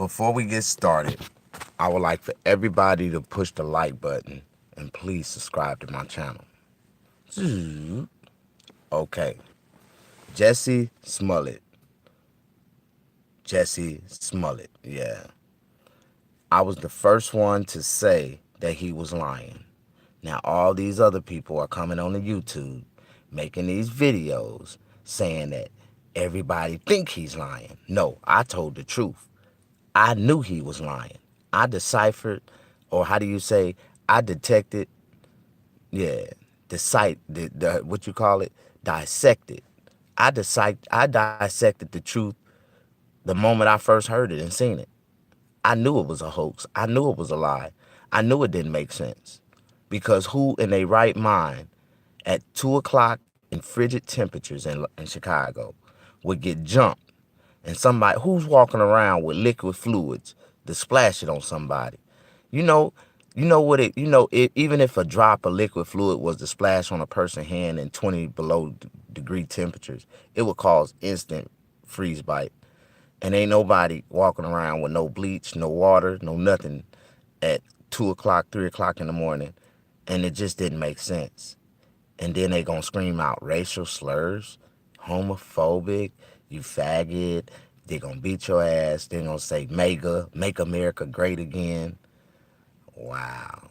Before we get started, I would like for everybody to push the like button and please subscribe to my channel. Okay. Jussie Smollett. Jussie Smollett. Yeah. I was the first one to say that he was lying. Now all these other people are coming on the YouTube making these videos saying that everybody think he's lying. No, I told the truth. I knew he was lying. I deciphered, or how do you say, I detected, yeah, the what you call it, dissected. I dissected the truth the moment I first heard it and seen it. I knew it was a hoax. I knew it was a lie. I knew it didn't make sense. Because who in their right mind at 2 o'clock in frigid temperatures in Chicago would get jumped, and somebody who's walking around with liquid fluids to splash it on somebody? You know, even if a drop of liquid fluid was to splash on a person's hand in 20 below degree temperatures, it would cause instant freeze bite. And ain't nobody walking around with no bleach, no water, no nothing at 2 o'clock, 3 o'clock in the morning. And it just didn't make sense. And then they gonna scream out racial slurs, homophobic, you faggot. They gonna beat your ass. They gonna say MAGA, make America great again. Wow.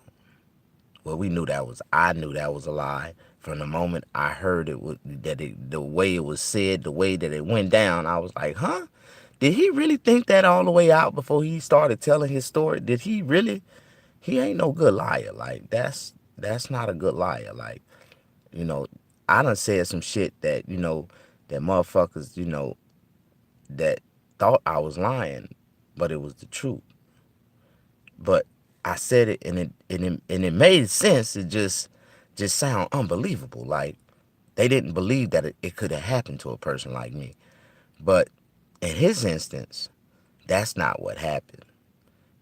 Well, I knew that was a lie from the moment I heard the way it was said, the way that it went down. I was like, huh? Did he really think that all the way out before he started telling his story? Did he really? He ain't no good liar. Like, that's not a good liar. Like, you know, I done said some shit that, that motherfuckers, that thought I was lying, but it was the truth. But I said it and it made sense. It just sound unbelievable. Like, they didn't believe that it could have happened to a person like me. But in his instance, that's not what happened.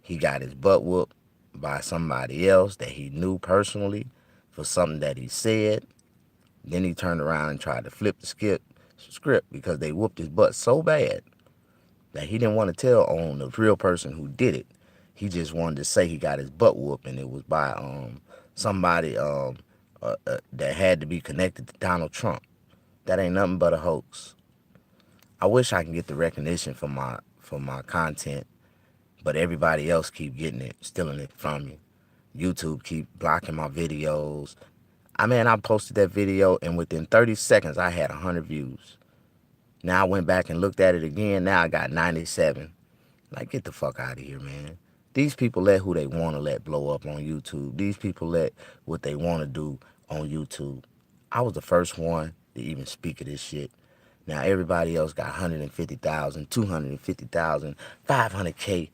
He got his butt whooped by somebody else that he knew personally for something that he said. Then he turned around and tried to flip the script because they whooped his butt so bad that he didn't want to tell on the real person who did it. He just wanted to say he got his butt whooped, and it was by somebody that had to be connected to Donald Trump. That ain't nothing but a hoax. I wish I can get the recognition for my content, but everybody else keep getting it, stealing it from me. YouTube keep blocking my videos. I posted that video, and within 30 seconds, I had 100 views. Now I went back and looked at it again. Now I got 97. Like, get the fuck out of here, man. These people let who they want to let blow up on YouTube. These people let what they want to do on YouTube. I was the first one to even speak of this shit. Now everybody else got 150,000, 250,000, 500K.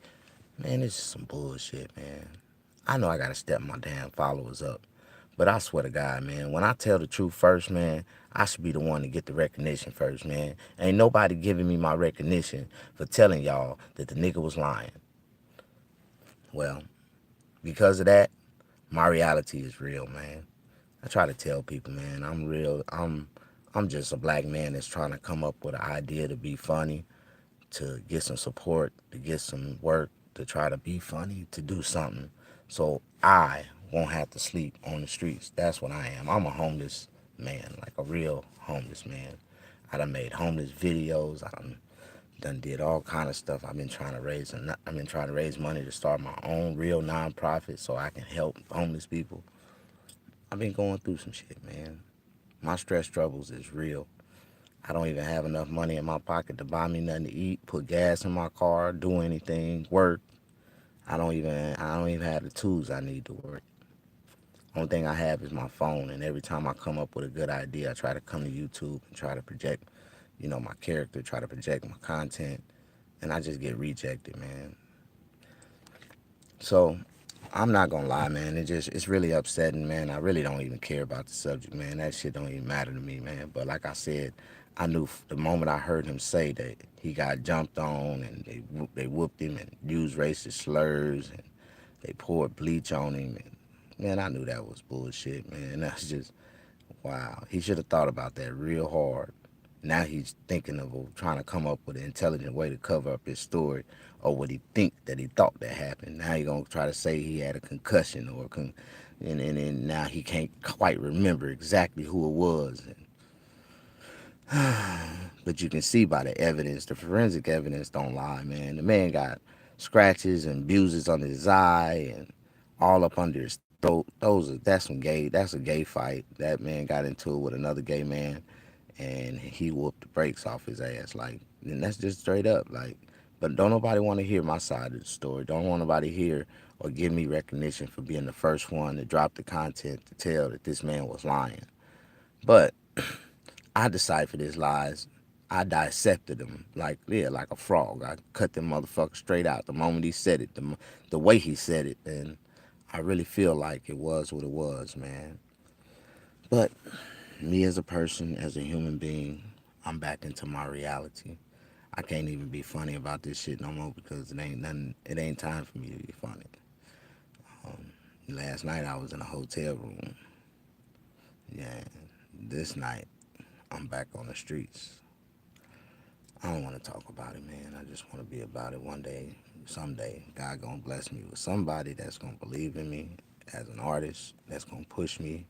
Man, this is some bullshit, man. I know I got to step my damn followers up. But I swear to God, man, when I tell the truth first, man, I should be the one to get the recognition first, man. Ain't nobody giving me my recognition for telling y'all that the nigga was lying. Well, because of that, my reality is real, man. I try to tell people, man, I'm real. I'm just a black man that's trying to come up with an idea to be funny, to get some support, to get some work, to try to be funny, to do something. So I won't have to sleep on the streets. That's what I am. I'm a homeless man, like a real homeless man. I done made homeless videos. I done did all kind of stuff. I've been trying to raise money to start my own real nonprofit so I can help homeless people. I've been going through some shit, man. My stress troubles is real. I don't even have enough money in my pocket to buy me nothing to eat, put gas in my car, do anything, work. I don't even have the tools I need to work. Only thing I have is my phone, and every time I come up with a good idea, I try to come to YouTube and try to project, my character, try to project my content, and I just get rejected, man. So I'm not gonna lie, man. It's really upsetting, man. I really don't even care about the subject, man. That shit don't even matter to me, man. But like I said, I knew the moment I heard him say that he got jumped on and they whooped him and used racist slurs and they poured bleach on him, and man, I knew that was bullshit, man. That's just wow. He should have thought about that real hard Now he's thinking of trying to come up with an intelligent way to cover up his story or what he think that he thought that happened. Now he's gonna try to say he had a concussion and now he can't quite remember exactly who it was. But you can see by the evidence, the forensic evidence don't lie, man. The man got scratches and bruises under his eye and all up under his throat. That's a gay fight. That man got into it with another gay man and he whooped the brakes off his ass. Like, and that's just straight up. Like, but don't nobody want to hear my side of the story. Don't want nobody hear or give me recognition for being the first one to drop the content to tell that this man was lying. But I deciphered his lies. I dissected them like, yeah, like a frog. I cut them motherfuckers straight out the moment he said it, the way he said it, and I really feel like it was what it was, man. But me as a person, as a human being, I'm back into my reality. I can't even be funny about this shit no more because it ain't nothing. It ain't time for me to be funny. Last night I was in a hotel room. Yeah, this night I'm back on the streets. I don't want to talk about it, man. I just want to be about it one day, someday. God gonna bless me with somebody that's gonna believe in me as an artist, that's gonna push me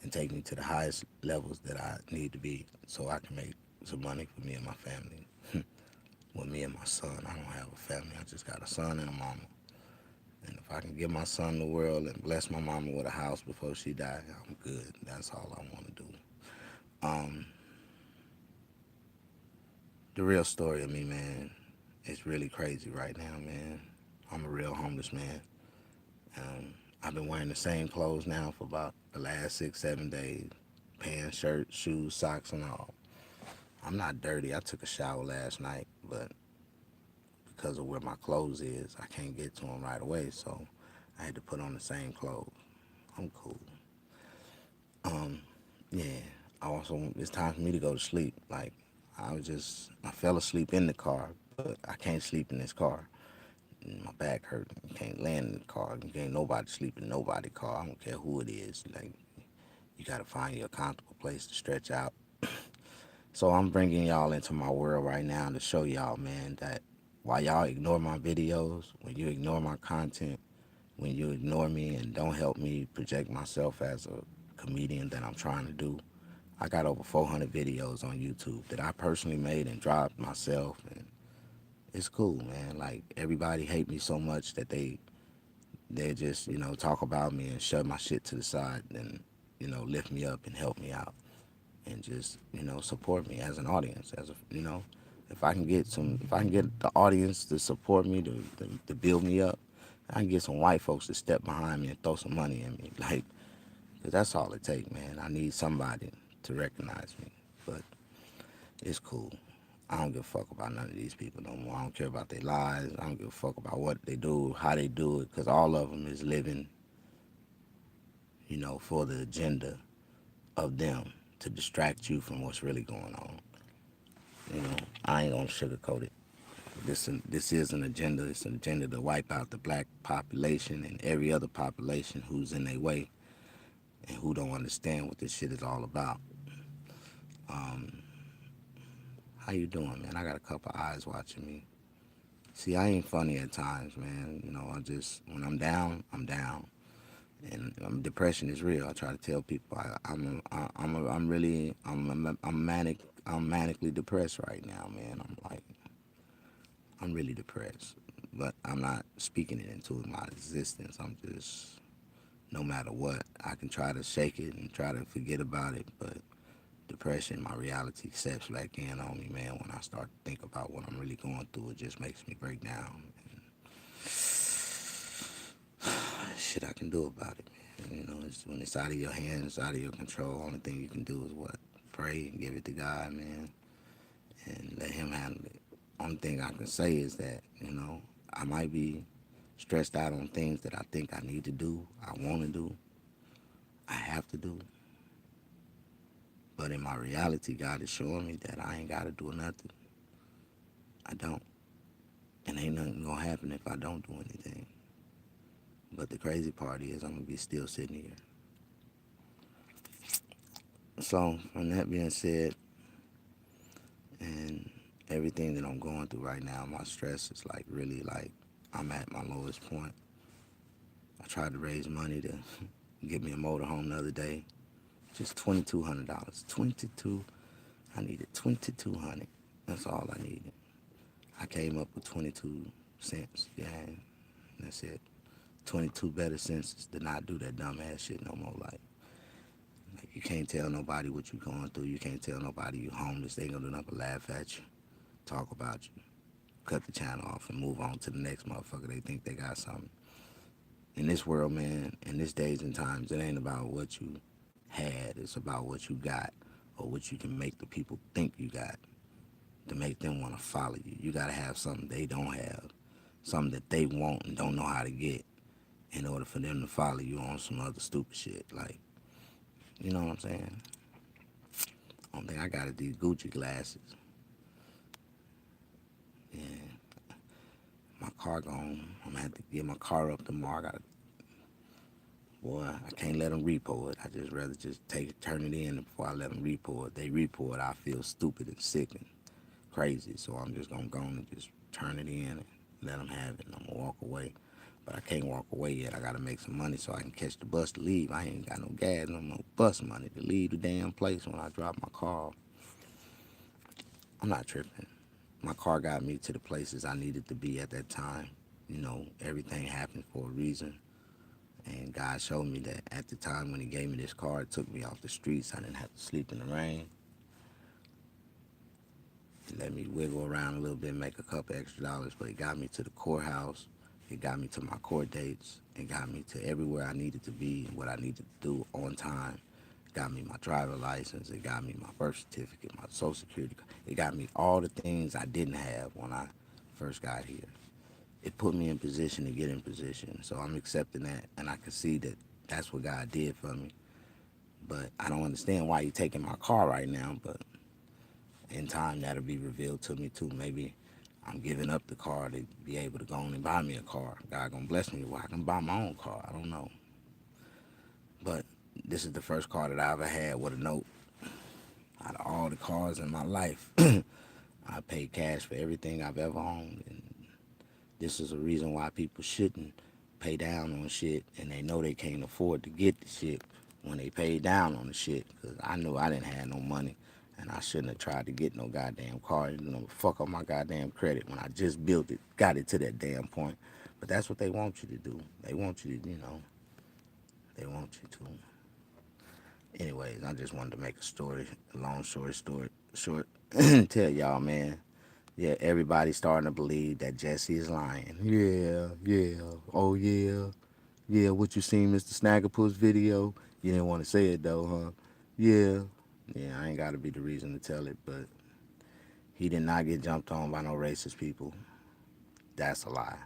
and take me to the highest levels that I need to be so I can make some money for me and my family. With me and my son, I don't have a family. I just got a son and a mama. And if I can give my son the world and bless my mama with a house before she died, I'm good. That's all I want to do. Um, the real story of me, man, it's really crazy right now, man. I'm a real homeless man. I've been wearing the same clothes now for about the last 6, 7 days. Pants, shirts, shoes, socks, and all. I'm not dirty. I took a shower last night, but because of where my clothes is, I can't get to them right away, so I had to put on the same clothes. I'm cool. Yeah. It's time for me to go to sleep. Like, I fell asleep in the car, but I can't sleep in this car. My back hurt. You can't land in the car. You can't nobody sleep in nobody's car. I don't care who it is. Like, you gotta find you a comfortable place to stretch out. So I'm bringing y'all into my world right now to show y'all, man, that while y'all ignore my videos, when you ignore my content, when you ignore me and don't help me project myself as a comedian that I'm trying to do, I got over 400 videos on YouTube that I personally made and dropped myself, and it's cool, man. Like, everybody hate me so much that they just, talk about me and shove my shit to the side and, lift me up and help me out and just, support me as an audience, if I can get the audience to support me, to build me up, I can get some white folks to step behind me and throw some money in me. Like, 'cause that's all it takes, man. I need somebody to recognize me. But it's cool. I don't give a fuck about none of these people no more. I don't care about their lives. I don't give a fuck about what they do, how they do it, because all of them is living, for the agenda of them to distract you from what's really going on. I ain't gonna sugarcoat it. This is an agenda. It's an agenda to wipe out the black population and every other population who's in their way and who don't understand what this shit is all about. How you doing, man? I got a couple eyes watching me. See, I ain't funny at times, man. I just when I'm down, I'm down, and depression is real. I try to tell people I'm manic. I'm manically depressed right now, man. I'm really depressed, but I'm not speaking it into my existence. I'm just, no matter what, I can try to shake it and try to forget about it, but depression, my reality steps back in on me, man. When I start to think about what I'm really going through, it just makes me break down. And shit I can do about it, man. When it's out of your hands, out of your control, only thing you can do is what? Pray and give it to God, man, and let Him handle it. Only thing I can say is that, I might be stressed out on things that I think I need to do, I want to do, I have to do. But in my reality, God is showing me that I ain't got to do nothing. I don't. And ain't nothing going to happen if I don't do anything. But the crazy part is I'm going to be still sitting here. So, from that being said, And everything that I'm going through right now, my stress is like really like I'm at my lowest point. I tried to raise money to get me a motorhome the other day. Just $2,200. 22. I needed 2,200. That's all I needed. I came up with 22 cents. Yeah, that's it. 22 better cents to not do that dumbass shit no more. Like you can't tell nobody what you're going through. You can't tell nobody you're homeless. They gonna do nothing but laugh at you, talk about you, cut the channel off, and move on to the next motherfucker. They think they got something. In this world, man, in this days and times, it ain't about what you had. It's about what you got or what you can make the people think you got to make them want to follow you. You got to have something they don't have, something that they want and don't know how to get in order for them to follow you on some other stupid shit. Like, you know what I'm saying? Only thing I got is these Gucci glasses. Yeah, my car gone. I'm gonna have to get my car up tomorrow. Boy, I can't let them repo it. I just rather just take it, turn it in before I let them repo it. They repo it, I feel stupid and sick and crazy. So I'm just gonna go on and just turn it in and let them have it. And I'm gonna walk away. But I can't walk away yet. I gotta make some money so I can catch the bus to leave. I ain't got no gas, no bus money to leave the damn place when I drop my car off. I'm not tripping. My car got me to the places I needed to be at that time. You know, everything happened for a reason. And God showed me that at the time when He gave me this car, it took me off the streets. I didn't have to sleep in the rain. It let me wiggle around a little bit, make a couple extra dollars, but it got me to the courthouse. It got me to my court dates. It got me to everywhere I needed to be and what I needed to do on time. It got me my driver license. It got me my birth certificate, my social security. It got me all the things I didn't have when I first got here. It put me in position to get in position. So I'm accepting that, and I can see that that's what God did for me. But I don't understand why He's taking my car right now, but in time that'll be revealed to me too. Maybe I'm giving up the car to be able to go on and buy me a car. God gonna bless me where I can buy my own car. I don't know. But this is the first car that I ever had with a note. Out of all the cars in my life, I paid cash for everything I've ever owned. And this is a reason why people shouldn't pay down on shit and they know they can't afford to get the shit when they pay down on the shit. Because I knew I didn't have no money and I shouldn't have tried to get no goddamn car. You know, fuck up my goddamn credit when I just built it, got it to that damn point. But that's what they want you to do. They want you to, they want you to. Anyways, I just wanted to make a story, a long story short, tell y'all, man. Yeah, everybody's starting to believe that Jussie is lying. Yeah, oh yeah. What you seen, Mr. Snaggerpuss video? You didn't want to say it though, huh? Yeah. I ain't got to be the reason to tell it, but he did not get jumped on by no racist people. That's a lie.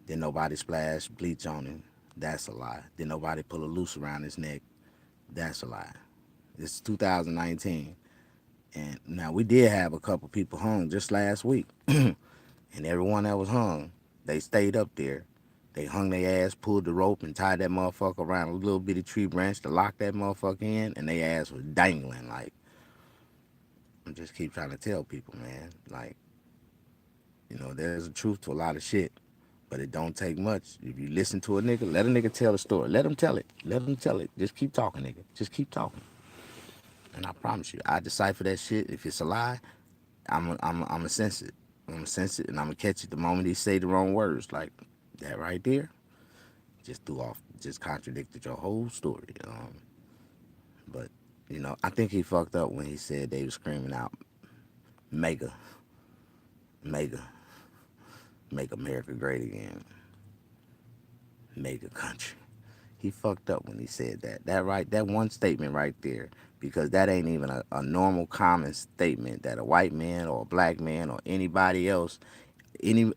Did nobody splash bleach on him? That's a lie. Did nobody pull a noose around his neck? That's a lie. It's 2019. And now we did have a couple people hung just last week. And everyone that was hung, they stayed up there. They hung their ass, pulled the rope, and tied that motherfucker around a little bitty tree branch to lock that motherfucker in, and their ass was dangling. Like, I just keep trying to tell people, man, like, there's a truth to a lot of shit, but it don't take much. If you listen to a nigga, let a nigga tell a story. Let him tell it. Let him tell it. Just keep talking, nigga. Just keep talking. And I promise you, I decipher that shit. If it's a lie, I'm a sense it. I'm gonna sense it, and I'm gonna catch it the moment he say the wrong words. Like that right there, just contradicted your whole story. But I think he fucked up when he said they was screaming out, "Mega, mega, make America great again, mega country." He fucked up when he said that. That one statement right there, because that ain't even a normal common statement that a white man or a black man or anybody else, any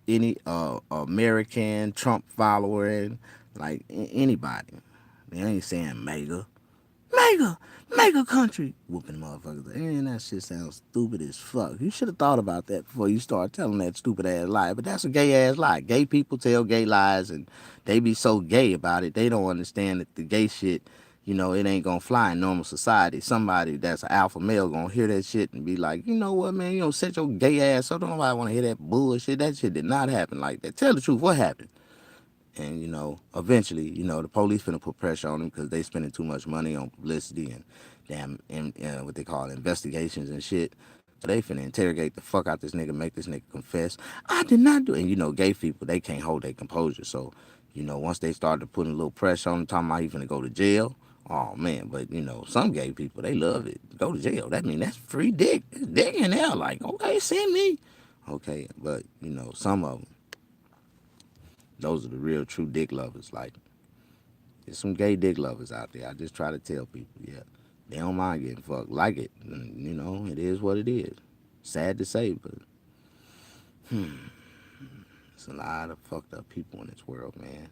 American Trump follower, and like anybody, they ain't saying mega, mega country, whooping motherfuckers. And that shit sounds stupid as fuck. You should have thought about that before you start telling that stupid ass lie. But that's a gay ass lie. Gay people tell gay lies, and they be so gay about it. They don't understand that the gay shit, it ain't gonna fly in normal society. Somebody that's an alpha male gonna hear that shit and be like, you know what, man, set your gay ass up. Don't nobody wanna hear that bullshit. That shit did not happen like that. Tell the truth, what happened? And eventually, the police finna put pressure on them because they spending too much money on publicity and damn, and what they call investigations and shit. So they finna interrogate the fuck out this nigga, make this nigga confess. I did not do it. And gay people, they can't hold their composure. So, once they started putting a little pressure on them, talking about he finna go to jail. Oh man, but some gay people, they love it. Go to jail. That mean that's free dick. It's dick in there. Like, okay, send me. Okay, but some of them, those are the real true dick lovers. Like, there's some gay dick lovers out there. I just try to tell people, yeah, they don't mind getting fucked. Like it. And, it is what it is. Sad to say, but it's a lot of fucked up people in this world, man.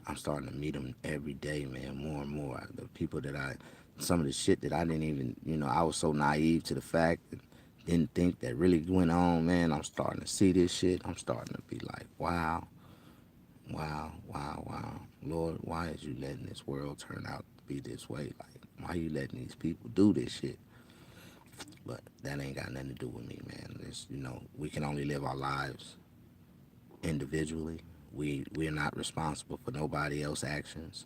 I'm starting to meet them every day, man, more and more. The people some of the shit that I didn't even, I was so naive to the fact that didn't think that really went on, man. I'm starting to see this shit. I'm starting to be like, wow. Wow, wow, wow. Lord, why is you letting this world turn out to be this way? Like, why you letting these people do this shit? But that ain't got nothing to do with me, man. It's, we can only live our lives individually. We're not responsible for nobody else's actions.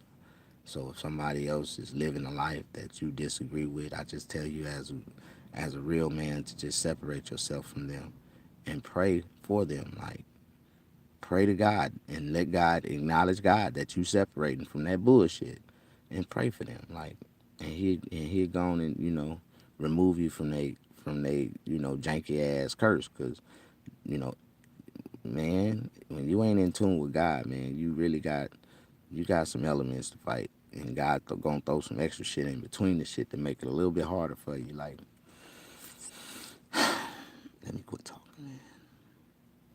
So if somebody else is living a life that you disagree with, I just tell you as a real man to just separate yourself from them and pray for them. Like, pray to God and let God acknowledge God that you separating from that bullshit and pray for them. Like, and he gone and remove you from they janky ass curse. Cause you know man, when you ain't in tune with God, man, you got some elements to fight, and God gonna throw some extra shit in between the shit to make it a little bit harder for you. Like, let me quit talking, man.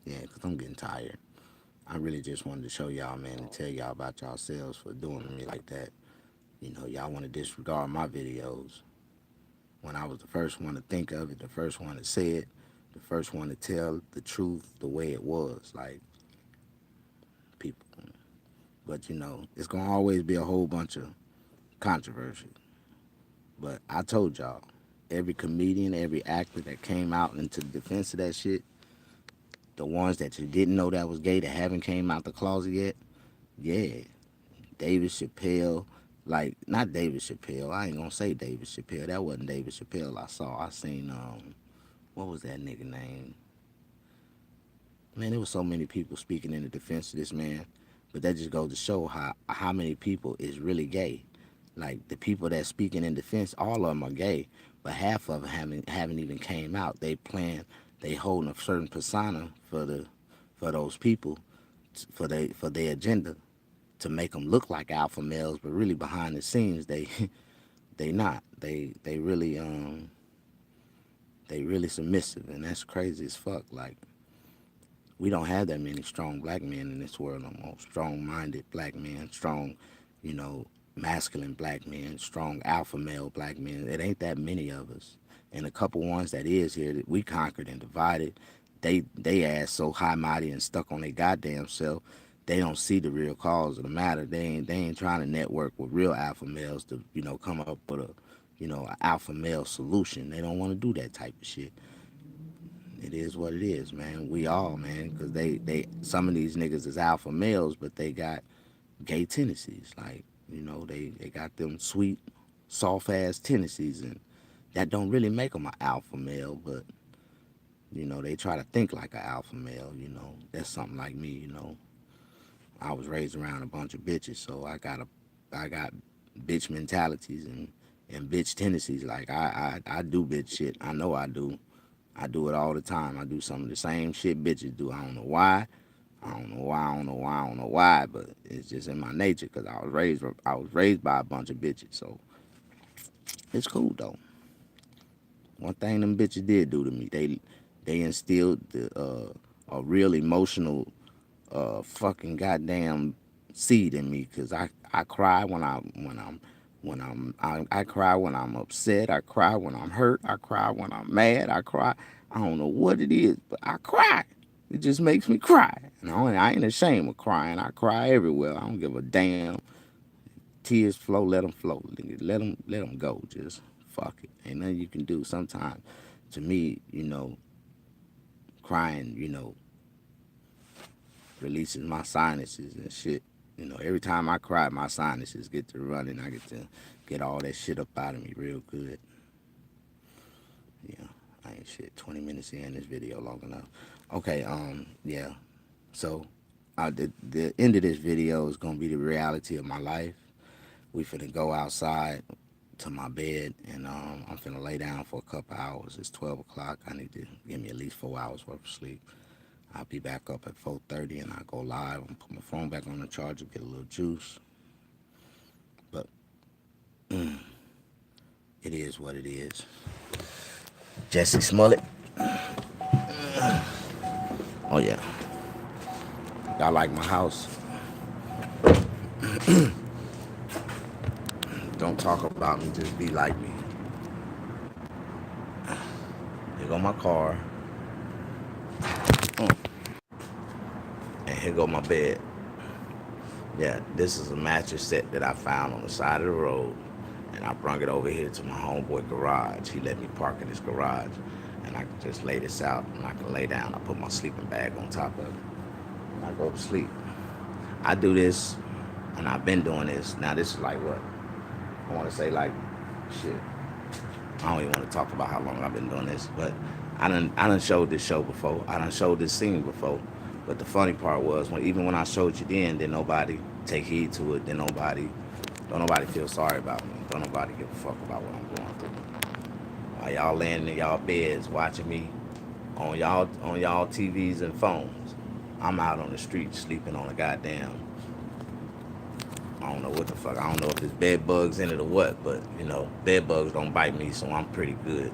Yeah, cause I'm getting tired. I really just wanted to show y'all, man, and tell y'all about yourselves for doing to me like that. Y'all want to disregard my videos when I was the first one to think of it, the first one to say it, the first one to tell the truth the way it was. Like, people. But, it's going to always be a whole bunch of controversy. But I told y'all, every comedian, every actor that came out into the defense of that shit, the ones that you didn't know that was gay, that haven't came out the closet yet, yeah, David Chappelle, like, not David Chappelle, I ain't gonna say David Chappelle, that wasn't David Chappelle I seen, what was that nigga name? Man, there was so many people speaking in the defense of this man, but that just goes to show how many people is really gay. Like, the people that speaking in defense, all of them are gay, but half of them haven't even came out. They holding a certain persona for those people, for their agenda, to make them look like alpha males, but really behind the scenes they not. They really submissive, and that's crazy as fuck. Like, we don't have that many strong black men in this world no more. Strong-minded black men, strong, you know, masculine black men, strong alpha male black men. It ain't that many of us. And a couple ones that is here that we conquered and divided, they ass so high mighty and stuck on their goddamn self, they don't see the real cause of the matter. They ain't trying to network with real alpha males to, come up with an alpha male solution. They don't want to do that type of shit. It is what it is, man. We all, man, because some of these niggas is alpha males, but they got gay tendencies. Like, they got them sweet, soft ass tendencies, and that don't really make them an alpha male, but they try to think like an alpha male. That's something like me. I was raised around a bunch of bitches, so I got bitch mentalities and bitch tendencies. Like, I do bitch shit. I know I do. I do it all the time. I do some of the same shit bitches do. I don't know why. I don't know why, but it's just in my nature because I was raised by a bunch of bitches. So it's cool though. One thing them bitches did do to me, they instilled a real emotional fucking goddamn seed in me, because I cry I cry when I'm upset. I cry when I'm hurt. I cry when I'm mad. I cry. I don't know what it is, but I cry. It just makes me cry. And I ain't ashamed of crying. I cry everywhere. I don't give a damn. tears flow, let them flow. Let them go. Just fuck it. Ain't nothing you can do. Sometimes, to me, crying, releases my sinuses and shit. Every time I cry, my sinuses get to running. I get to get all that shit up out of me real good. Yeah, I ain't shit. 20 minutes in this video long enough. Okay, yeah. So, the end of this video is gonna be the reality of my life. We finna go outside to my bed, and I'm finna lay down for a couple hours. It's 12 o'clock. I need to give me at least 4 hours worth of sleep. I'll be back up at 4:30, and I'll go live and put my phone back on the charger, get a little juice. But it is what it is. Jussie Smollett. Oh yeah. Y'all like my house. Don't talk about me, just be like me. Here go my car. And here go my bed. Yeah, this is a mattress set that I found on the side of the road. And I brought it over here to my homeboy garage. He let me park in his garage. And I can just lay this out and I can lay down. I put my sleeping bag on top of it. And I go to sleep. I do this, and I've been doing this. Now this is like what? I want to say like, shit. I don't even want to talk about how long I've been doing this, but I done showed this show before. I done showed this scene before. But the funny part was, even when I showed you then nobody take heed to it. Don't nobody feel sorry about me. Don't nobody give a fuck about what I'm going through. While y'all laying in y'all beds watching me on y'all TVs and phones, I'm out on the street sleeping on a goddamn, I don't know what the fuck. I don't know if there's bed bugs in it or what, but bed bugs don't bite me, so I'm pretty good.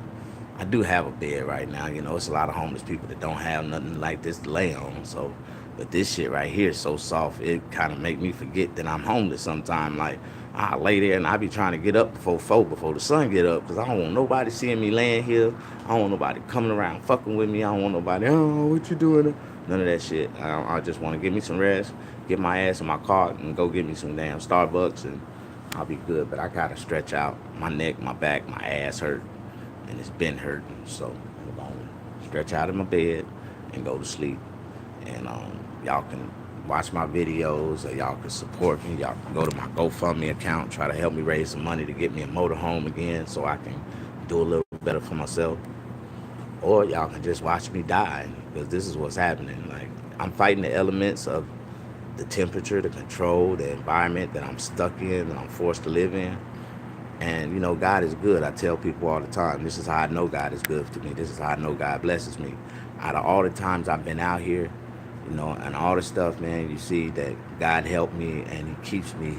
I do have a bed right now. It's a lot of homeless people that don't have nothing like this to lay on. So, but this shit right here is so soft, it kind of make me forget that I'm homeless sometime. Like, I lay there and I be trying to get up before the sun get up, because I don't want nobody seeing me laying here. I don't want nobody coming around fucking with me. I don't want nobody, oh, what you doing? None of that shit. I just want to get me some rest, get my ass in my car, and go get me some damn Starbucks, and I'll be good. But I gotta stretch out. My neck, my back, my ass hurt, and it's been hurting. So I'm gonna stretch out in my bed and go to sleep. And y'all can watch my videos, or y'all can support me. Y'all can go to my GoFundMe account, try to help me raise some money to get me a motorhome again, so I can do a little better for myself. Or y'all can just watch me die, because this is what's happening. Like, I'm fighting the elements of the temperature, the control, the environment that I'm stuck in, that I'm forced to live in. And God is good. I tell people all the time, this is how I know God is good to me. This is how I know God blesses me. Out of all the times I've been out here, and all the stuff, man, you see that God helped me, and he keeps me,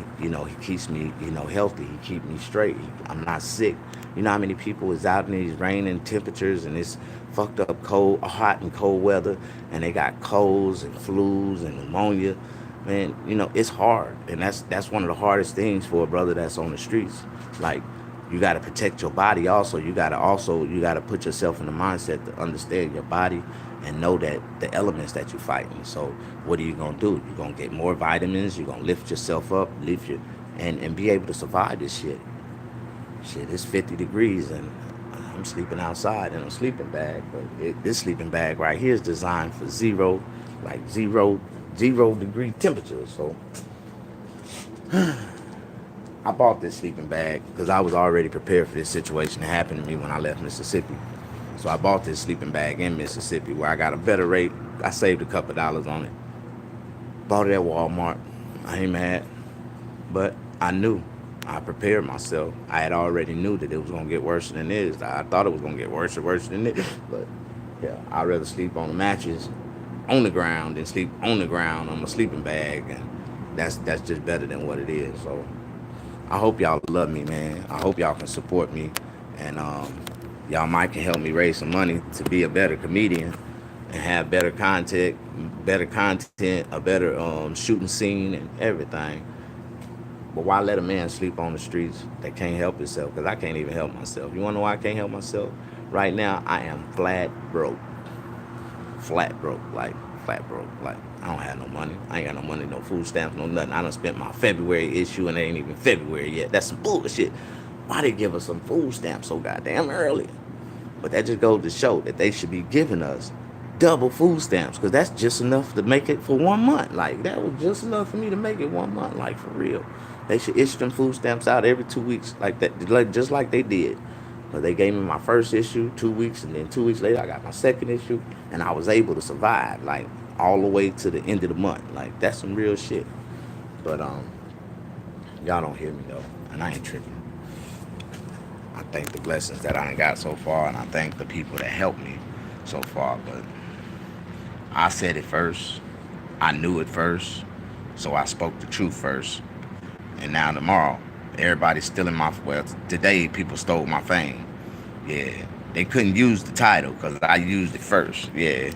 healthy. He keeps me straight. I'm not sick. You know how many people is out in these raining temperatures, and it's fucked up cold, hot and cold weather, and they got colds and flus and pneumonia. Man, it's hard. And that's one of the hardest things for a brother that's on the streets. Like, you got to protect your body also. You got to put yourself in the mindset to understand your body and know that the elements that you're fighting. So what are you going to do? You're going to get more vitamins. You're going to lift yourself up, and be able to survive this shit. Shit, it's 50 degrees, and I'm sleeping outside in a sleeping bag. But this sleeping bag right here is designed for zero degree temperature. So I bought this sleeping bag because I was already prepared for this situation to happen to me when I left Mississippi. So I bought this sleeping bag in Mississippi, where I got a better rate. I saved a couple dollars on it. Bought it at Walmart. I ain't mad. But I knew. I prepared myself. I had already knew that it was going to get worse than this. I thought it was going to get worse than this. But yeah, I'd rather sleep on a mattress on the ground than sleep on the ground on my sleeping bag. And that's just better than what it is. So I hope y'all love me, man. I hope y'all can support me. And y'all might can help me raise some money to be a better comedian and have better content, a better shooting scene and everything. But why let a man sleep on the streets that can't help himself? Because I can't even help myself. You want to know why I can't help myself? Right now, I am flat broke. Like, flat broke. Like, I don't have no money. I ain't got no money, no food stamps, no nothing. I done spent my February issue and it ain't even February yet. That's some bullshit. Why they give us some food stamps so goddamn early? But that just goes to show that they should be giving us double food stamps, because that's just enough to make it for 1 month. Like, that was just enough for me to make it 1 month. Like, for real. They should issue them food stamps out every 2 weeks, like that, like just like they did. But they gave me my first issue 2 weeks, and then 2 weeks later I got my second issue, and I was able to survive like all the way to the end of the month. Like, that's some real shit. But y'all don't hear me though, and I ain't tripping. I thank the blessings that I done got so far, and I thank the people that helped me so far. But I said it first. I knew it first. So I spoke the truth first. And now tomorrow, everybody's stealing my, well, today people stole my fame. Yeah. They couldn't use the title because I used it first. Yeah.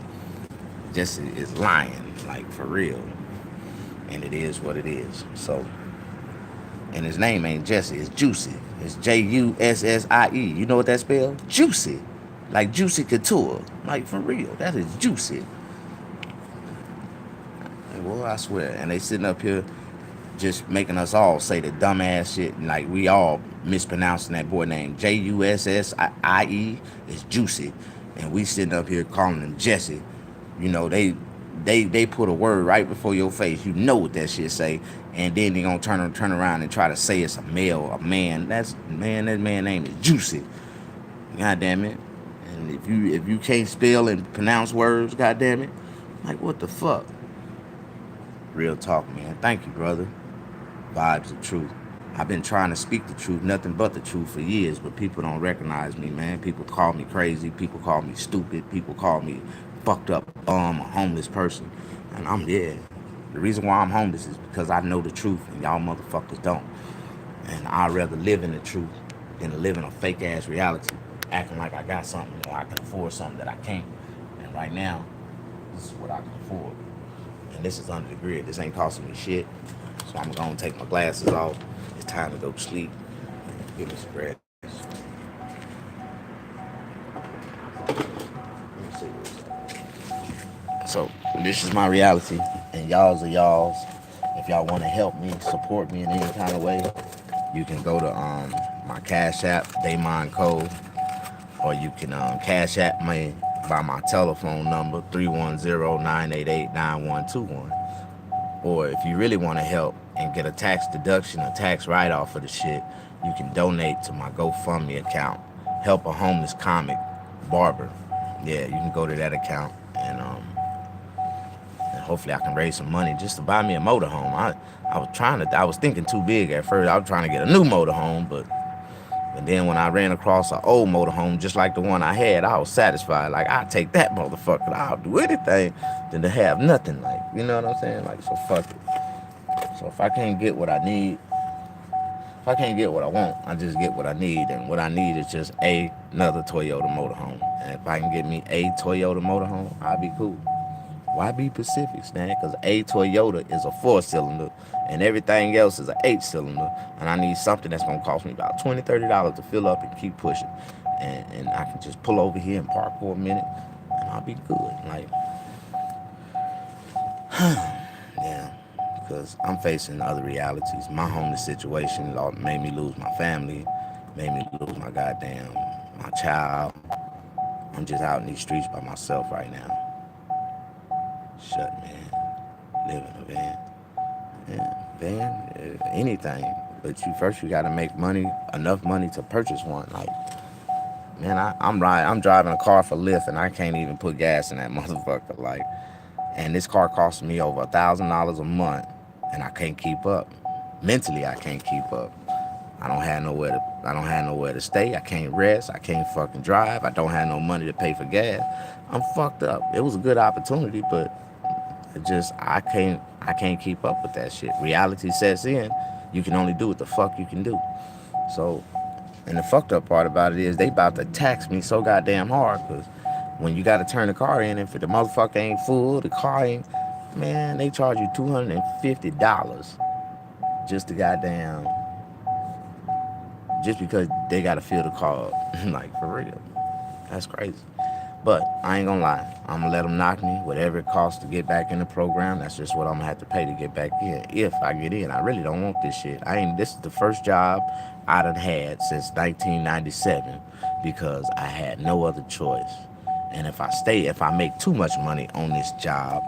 Jussie is lying, like, for real. And it is what it is. So, and his name ain't Jussie, it's Juicy. It's Jussie. You know what that spells? Juicy. Like Juicy Couture. Like, for real. That is Juicy. Well, I swear. And they sitting up here just making us all say the dumbass shit. And like, we all mispronouncing that boy name. Jussie is Juicy. And we sitting up here calling him Jussie. You know, they put a word right before your face. You know what that shit say. And then they gonna turn around and try to say it's a male, a man. That man name is Juicy. God damn it. And if you can't spell and pronounce words, god damn it, like, what the fuck? Real talk, man. Thank you, brother. Vibes of truth. I've been trying to speak the truth, nothing but the truth for years, but people don't recognize me, man. People call me crazy. People call me stupid. People call me fucked up a homeless person. And I'm there. The reason why I'm homeless is because I know the truth and y'all motherfuckers don't. And I'd rather live in the truth than to live in a fake ass reality, acting like I got something or I can afford something that I can't. And right now, this is what I can afford. And this is under the grid. This ain't costing me shit. So I'm gonna take my glasses off. It's time to go to sleep. Give me some rest. So this is my reality, and y'all's are y'all's. If y'all want to help me, support me in any kind of way, you can go to my Cash App, Daymon Code, or you can Cash App me by my telephone number 310-988-9121. Or if you really want to help and get a tax deduction, a tax write-off for the shit, you can donate to my GoFundMe account. Help a homeless comic barber. Yeah, you can go to that account, and hopefully I can raise some money just to buy me a motorhome. I was thinking too big at first. I was trying to get a new motorhome, but then when I ran across an old motorhome just like the one I had, I was satisfied. Like, I'll take that motherfucker. I'll do anything than to have nothing. Like, you know what I'm saying? Like, so fuck it. So if I can't get what I need, if I can't get what I want, I just get what I need. And what I need is just another Toyota motorhome. And if I can get me a Toyota motorhome, I'll be cool. Why be Pacifics, man? Because a Toyota is a 4-cylinder and everything else is an 8-cylinder. And I need something that's going to cost me about $20, $30 to fill up and keep pushing. And I can just pull over here and park for a minute and I'll be good. Like, yeah, because I'm facing other realities. My homeless situation made me lose my family, made me lose my child. I'm just out in these streets by myself right now. Shut, man. Live in a van. Yeah, van, anything. But you gotta make money, enough money to purchase one. Like, man, I'm driving a car for Lyft and I can't even put gas in that motherfucker. Like, and this car costs me over $1,000 a month, and I can't keep up. Mentally, I can't keep up. I don't have nowhere to stay. I can't rest. I can't fucking drive. I don't have no money to pay for gas. I'm fucked up. It was a good opportunity, but I can't keep up with that shit. Reality sets in. You can only do what the fuck you can do. So, and the fucked up part about it is they about to tax me so goddamn hard, because when you got to turn the car in, if the motherfucker ain't full, the car ain't, man, they charge you $250 just to goddamn, just because they got to fill the car up. Like, for real. That's crazy. But I ain't gonna lie, I'm gonna let them knock me, whatever it costs to get back in the program. That's just what I'm gonna have to pay to get back in. If I get in, I really don't want this shit. I ain't. This is the first job I done had since 1997 because I had no other choice. And if I make too much money on this job,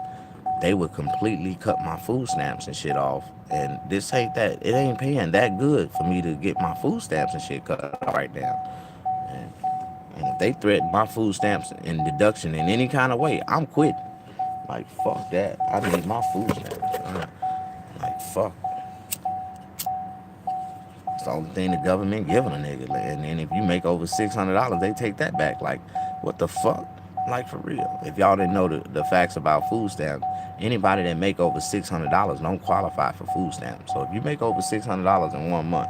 they would completely cut my food stamps and shit off. And this ain't that. It ain't paying that good for me to get my food stamps and shit cut off right now. And and if they threaten my food stamps and deduction in any kind of way, I'm quitting. Like, fuck that. I need my food stamps. Like, fuck. It's the only thing the government giving a nigga. And then if you make over $600, they take that back. Like, what the fuck? Like, for real. If y'all didn't know the facts about food stamps, anybody that make over $600 don't qualify for food stamps. So if you make over $600 in 1 month,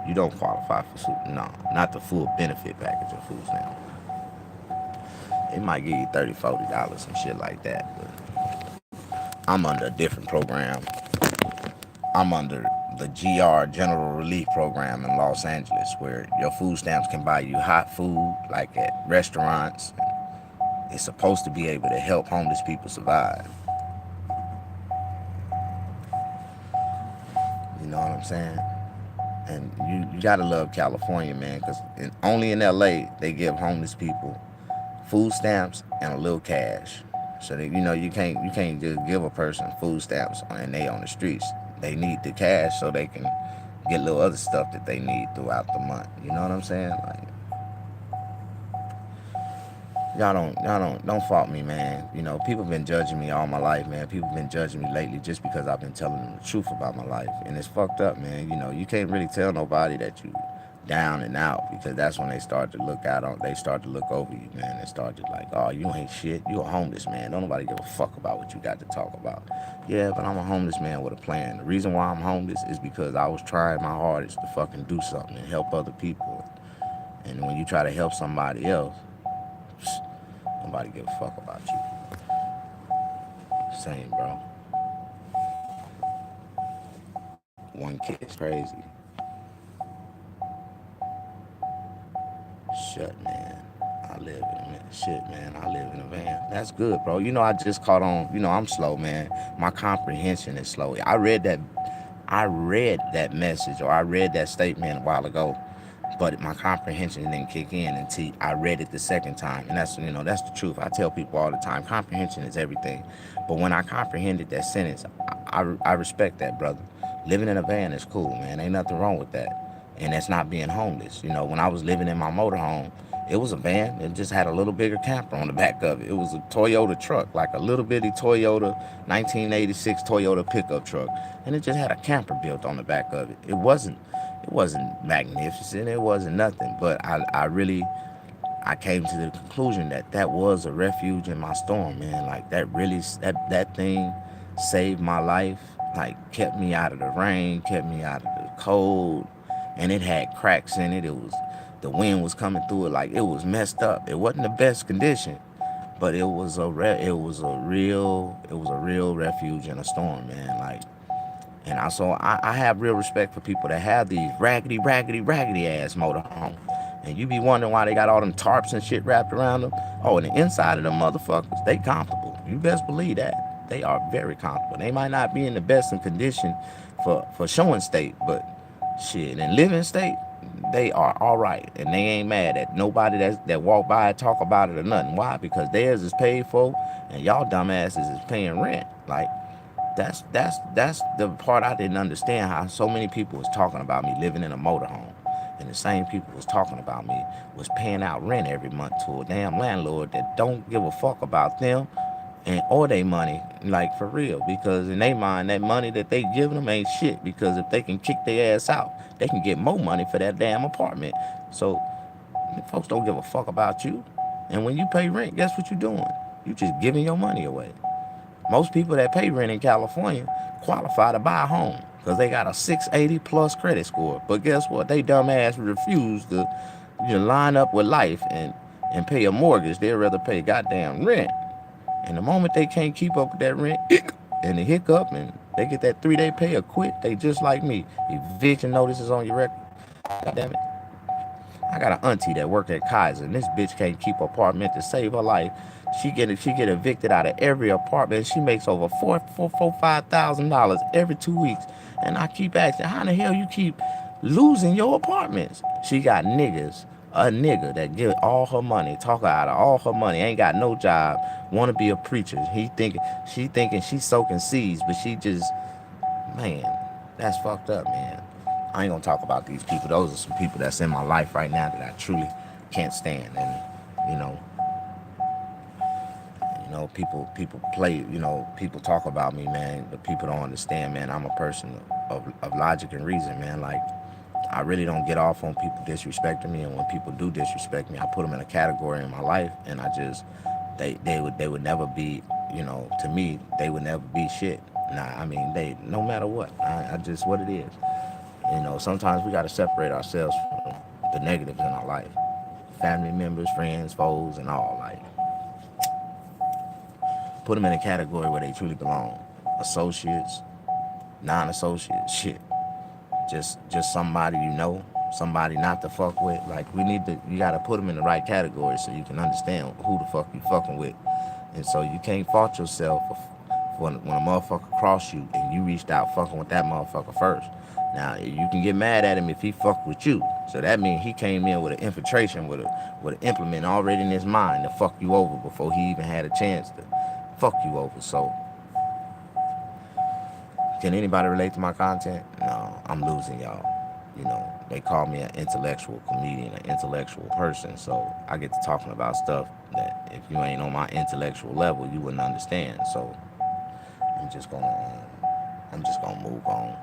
you don't qualify for food. No, not the full benefit package of food stamps. It might give you $30, $40, some shit like that. But I'm under a different program. I'm under the GR General Relief Program in Los Angeles, where your food stamps can buy you hot food, like at restaurants. It's supposed to be able to help homeless people survive. You know what I'm saying? And you gotta love California, man, because only in LA they give homeless people food stamps and a little cash. So that you can't just give a person food stamps and they on the streets. They need the cash so they can get little other stuff that they need throughout the month. You know what I'm saying? Like, y'all don't fault me, man. You know, people been judging me all my life, man. People been judging me lately just because I've been telling them the truth about my life, and it's fucked up, man. You know, you can't really tell nobody that you down and out because that's when they start to look out on. They start to look over you, man. They start to like, oh, you ain't shit. You a homeless man. Don't nobody give a fuck about what you got to talk about. Yeah, but I'm a homeless man with a plan. The reason why I'm homeless is because I was trying my hardest to fucking do something and help other people. And when you try to help somebody else, nobody give a fuck about you. Same, bro. One kid's crazy. Shut, man. I live in shit, man. I live in a van. That's good, bro. You know, I just caught on. You know, I'm slow, man. My comprehension is slow. I read that message or I read that statement a while ago, but my comprehension didn't kick in until I read it the second time. And that's the truth. I tell people all the time, comprehension is everything. But when I comprehended that sentence, I respect that, brother. Living in a van is cool, man. Ain't nothing wrong with that. And that's not being homeless. You know, when I was living in my motorhome, it was a van. It just had a little bigger camper on the back of it. It was a Toyota truck, like a little bitty Toyota 1986 Toyota pickup truck, and it just had a camper built on the back of it. It wasn't magnificent. It wasn't nothing. But I came to the conclusion that that was a refuge in my storm, man. Like that thing saved my life. Like kept me out of the rain, kept me out of the cold, and it had cracks in it. The wind was coming through it like it was messed up. It wasn't the best condition, but it was a real refuge in a storm, man. Like, and I have real respect for people that have these raggedy, raggedy, raggedy ass motorhomes. And you be wondering why they got all them tarps and shit wrapped around them. Oh, and the inside of them motherfuckers, they comfortable. You best believe that. They are very comfortable. They might not be in the best in condition for showing state, but shit, in living state, they are all right. And they ain't mad at nobody that walk by and talk about it or nothing. Why? Because theirs is paid for and y'all dumbasses is paying rent. Like, that's the part I didn't understand, how so many people was talking about me living in a motorhome. And the same people was talking about me was paying out rent every month to a damn landlord that don't give a fuck about them and or they money, like for real. Because in their mind, that money that they giving them ain't shit. Because if they can kick their ass out, they can get more money for that damn apartment. So folks don't give a fuck about you. And when you pay rent, guess what you doing? You just giving your money away. Most people that pay rent in California qualify to buy a home because they got a 680 plus credit score. But guess what? They dumbass refuse to line up with life and pay a mortgage. They'd rather pay goddamn rent. And the moment they can't keep up with that rent and the hiccup and they get that 3-day pay or quit, they just like me. Eviction notices on your record. God damn it. I got an auntie that worked at Kaiser, and this bitch can't keep an apartment to save her life. She get evicted out of every apartment. She makes over $5,000 every 2 weeks. And I keep asking, how the hell you keep losing your apartments? She got a nigga that give all her money, talk her out of all her money, ain't got no job, wanna be a preacher. She thinking she's soaking seeds, but she just, man, that's fucked up, man. I ain't gonna talk about these people. Those are some people that's in my life right now that I truly can't stand. And you know, people play. People talk about me, man, but people don't understand, man. I'm a person of logic and reason, man. Like, I really don't get off on people disrespecting me, and when people do disrespect me, I put them in a category in my life, and I just they would never be, to me, they would never be shit. Nah, I mean, they, no matter what, I just what it is. Sometimes we got to separate ourselves from the negatives in our life, family members, friends, foes, and all. Like, put them in a category where they truly belong. Associates, non-associates, shit. Just somebody somebody not to fuck with. Like, you gotta put them in the right category so you can understand who the fuck you fucking with. And so you can't fault yourself when a motherfucker cross you and you reached out fucking with that motherfucker first. Now you can get mad at him if he fucked with you. So that means he came in with an infiltration, with an implement already in his mind to fuck you over before he even had a chance to fuck you over. So can anybody relate to my content? No, I'm losing y'all. They call me an intellectual comedian, an intellectual person. So I get to talking about stuff that if you ain't on my intellectual level, you wouldn't understand. So I'm just gonna move on.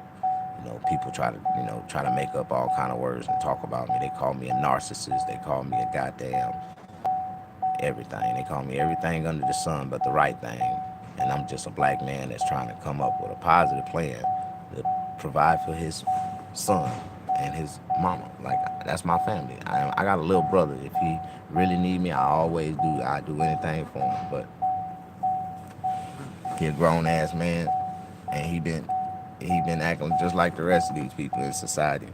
People try to make up all kind of words and talk about me. They call me a narcissist. They call me a goddamn everything. They call me everything under the sun but the right thing. And I'm just a black man that's trying to come up with a positive plan to provide for his son and his mama. Like, that's my family. I got a little brother. If he really need me, I always do. I do anything for him. But he a grown ass man, and he been acting just like the rest of these people in society.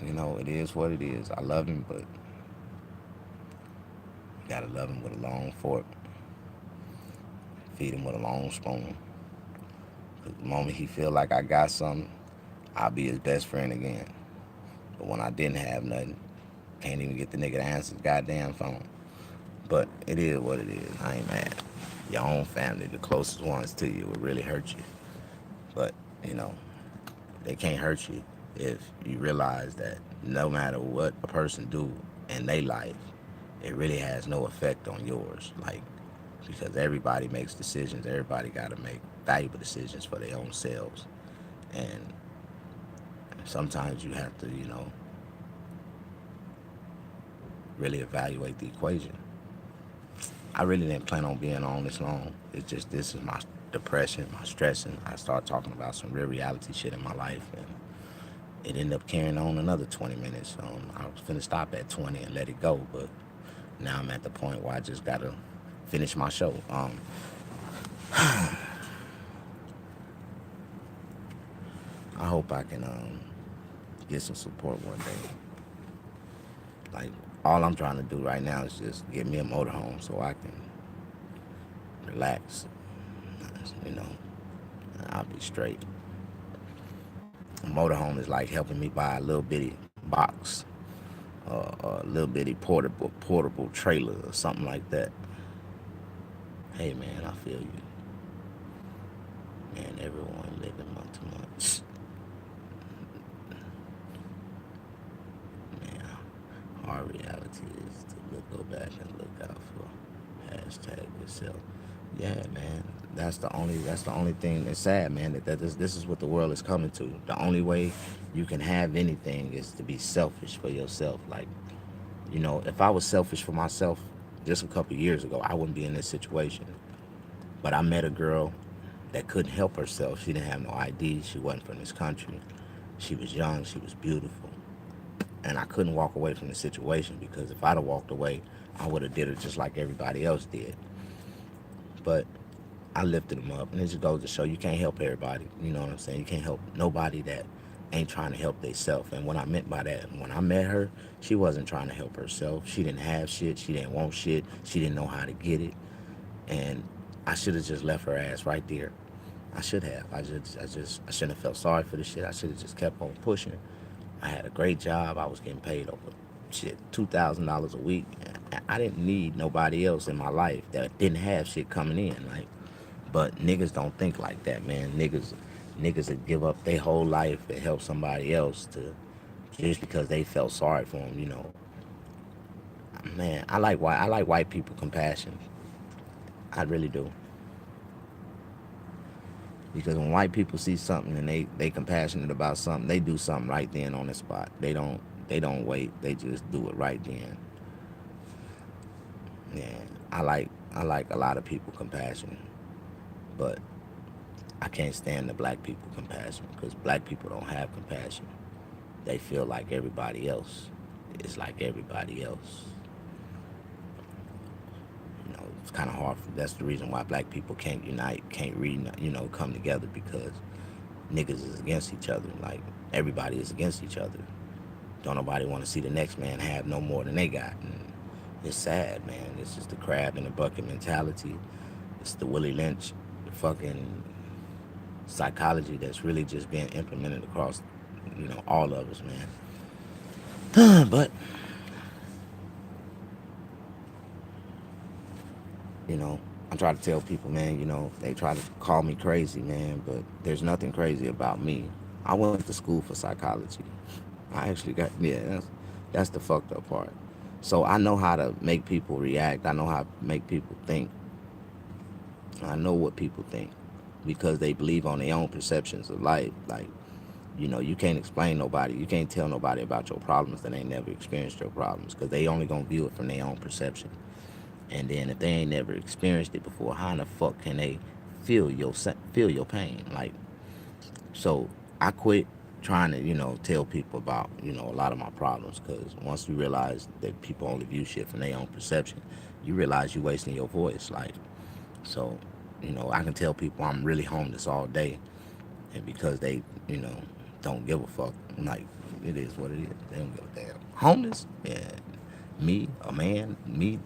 It is what it is. I love him, but you gotta love him with a long fork. Feed him with a long spoon. 'Cause the moment he feel like I got something, I'll be his best friend again. But when I didn't have nothing, can't even get the nigga to answer the goddamn phone. But it is what it is. I ain't mad. Your own family, the closest ones to you, will really hurt you. But, they can't hurt you if you realize that no matter what a person do in their life, it really has no effect on yours. Like, because everybody makes decisions. Everybody got to make valuable decisions for their own selves. And sometimes you have to, really evaluate the equation. I really didn't plan on being on this long. It's just, this is my depression, my stressing. I started talking about some real reality shit in my life, and it ended up carrying on another 20 minutes. I was finna stop at 20 and let it go, but now I'm at the point where I just gotta finish my show. I hope I can get some support one day. Like, all I'm trying to do right now is just get me a motorhome so I can relax, and I'll be straight. A motorhome is like helping me buy a little bitty box, a little bitty portable trailer or something like that. Hey man, I feel you. Man, everyone living month to month. Man, our reality is to go back and look out for hashtag yourself. Yeah, man. That's the only thing that's sad, man. That this is what the world is coming to. The only way you can have anything is to be selfish for yourself. Like, if I was selfish for myself just a couple years ago, I wouldn't be in this situation. But I met a girl that couldn't help herself. She didn't have no ID. She wasn't from this country. She was young. She was beautiful. And I couldn't walk away from the situation, because if I'd have walked away, I would have did it just like everybody else did. But I lifted them up, and it just goes to show you can't help everybody. You know what I'm saying? You can't help nobody that ain't trying to help themselves. And what I meant by that, when I met her, she wasn't trying to help herself. She didn't have shit. She didn't want shit. She didn't know how to get it. And I should have just left her ass right there. I should have. I shouldn't have felt sorry for the shit. I should have just kept on pushing. I had a great job. I was getting paid over shit $2,000 a week. I didn't need nobody else in my life that didn't have shit coming in. Like, but niggas don't think like that, man. Niggas that give up their whole life to help somebody else to just because they felt sorry for them. You know, man. I like white people compassion. I really do. Because when white people see something and they compassionate about something, they do something right then on the spot. They don't wait. They just do it right then. Yeah, I like a lot of people compassion, but I can't stand the black people compassion because black people don't have compassion. They feel like everybody else is like everybody else. You know, it's kind of hard. That's the reason why black people can't unite, can't come together because niggas is against each other. Like everybody is against each other. Don't nobody want to see the next man have no more than they got. And it's sad, man. It's just the crab in the bucket mentality. It's the Willie Lynch fucking psychology that's really just being implemented across, all of us, man. But you know, I try to tell people, man, they try to call me crazy, man, but there's nothing crazy about me. I went to school for psychology. I actually got, yeah, that's the fucked up part. So I know how to make people react. I know how to make people think. I know what people think because they believe on their own perceptions of life. Like, you can't explain nobody. You can't tell nobody about your problems that ain't never experienced your problems because they only gonna view it from their own perception. And then if they ain't never experienced it before, how in the fuck can they feel your pain? Like, so I quit trying to tell people about a lot of my problems because once you realize that people only view shit from their own perception, you realize you're wasting your voice. Like, so I can tell people I'm really homeless all day, and because they don't give a fuck, like it is what it is. They don't give a damn. Homeless, yeah. Me, a man,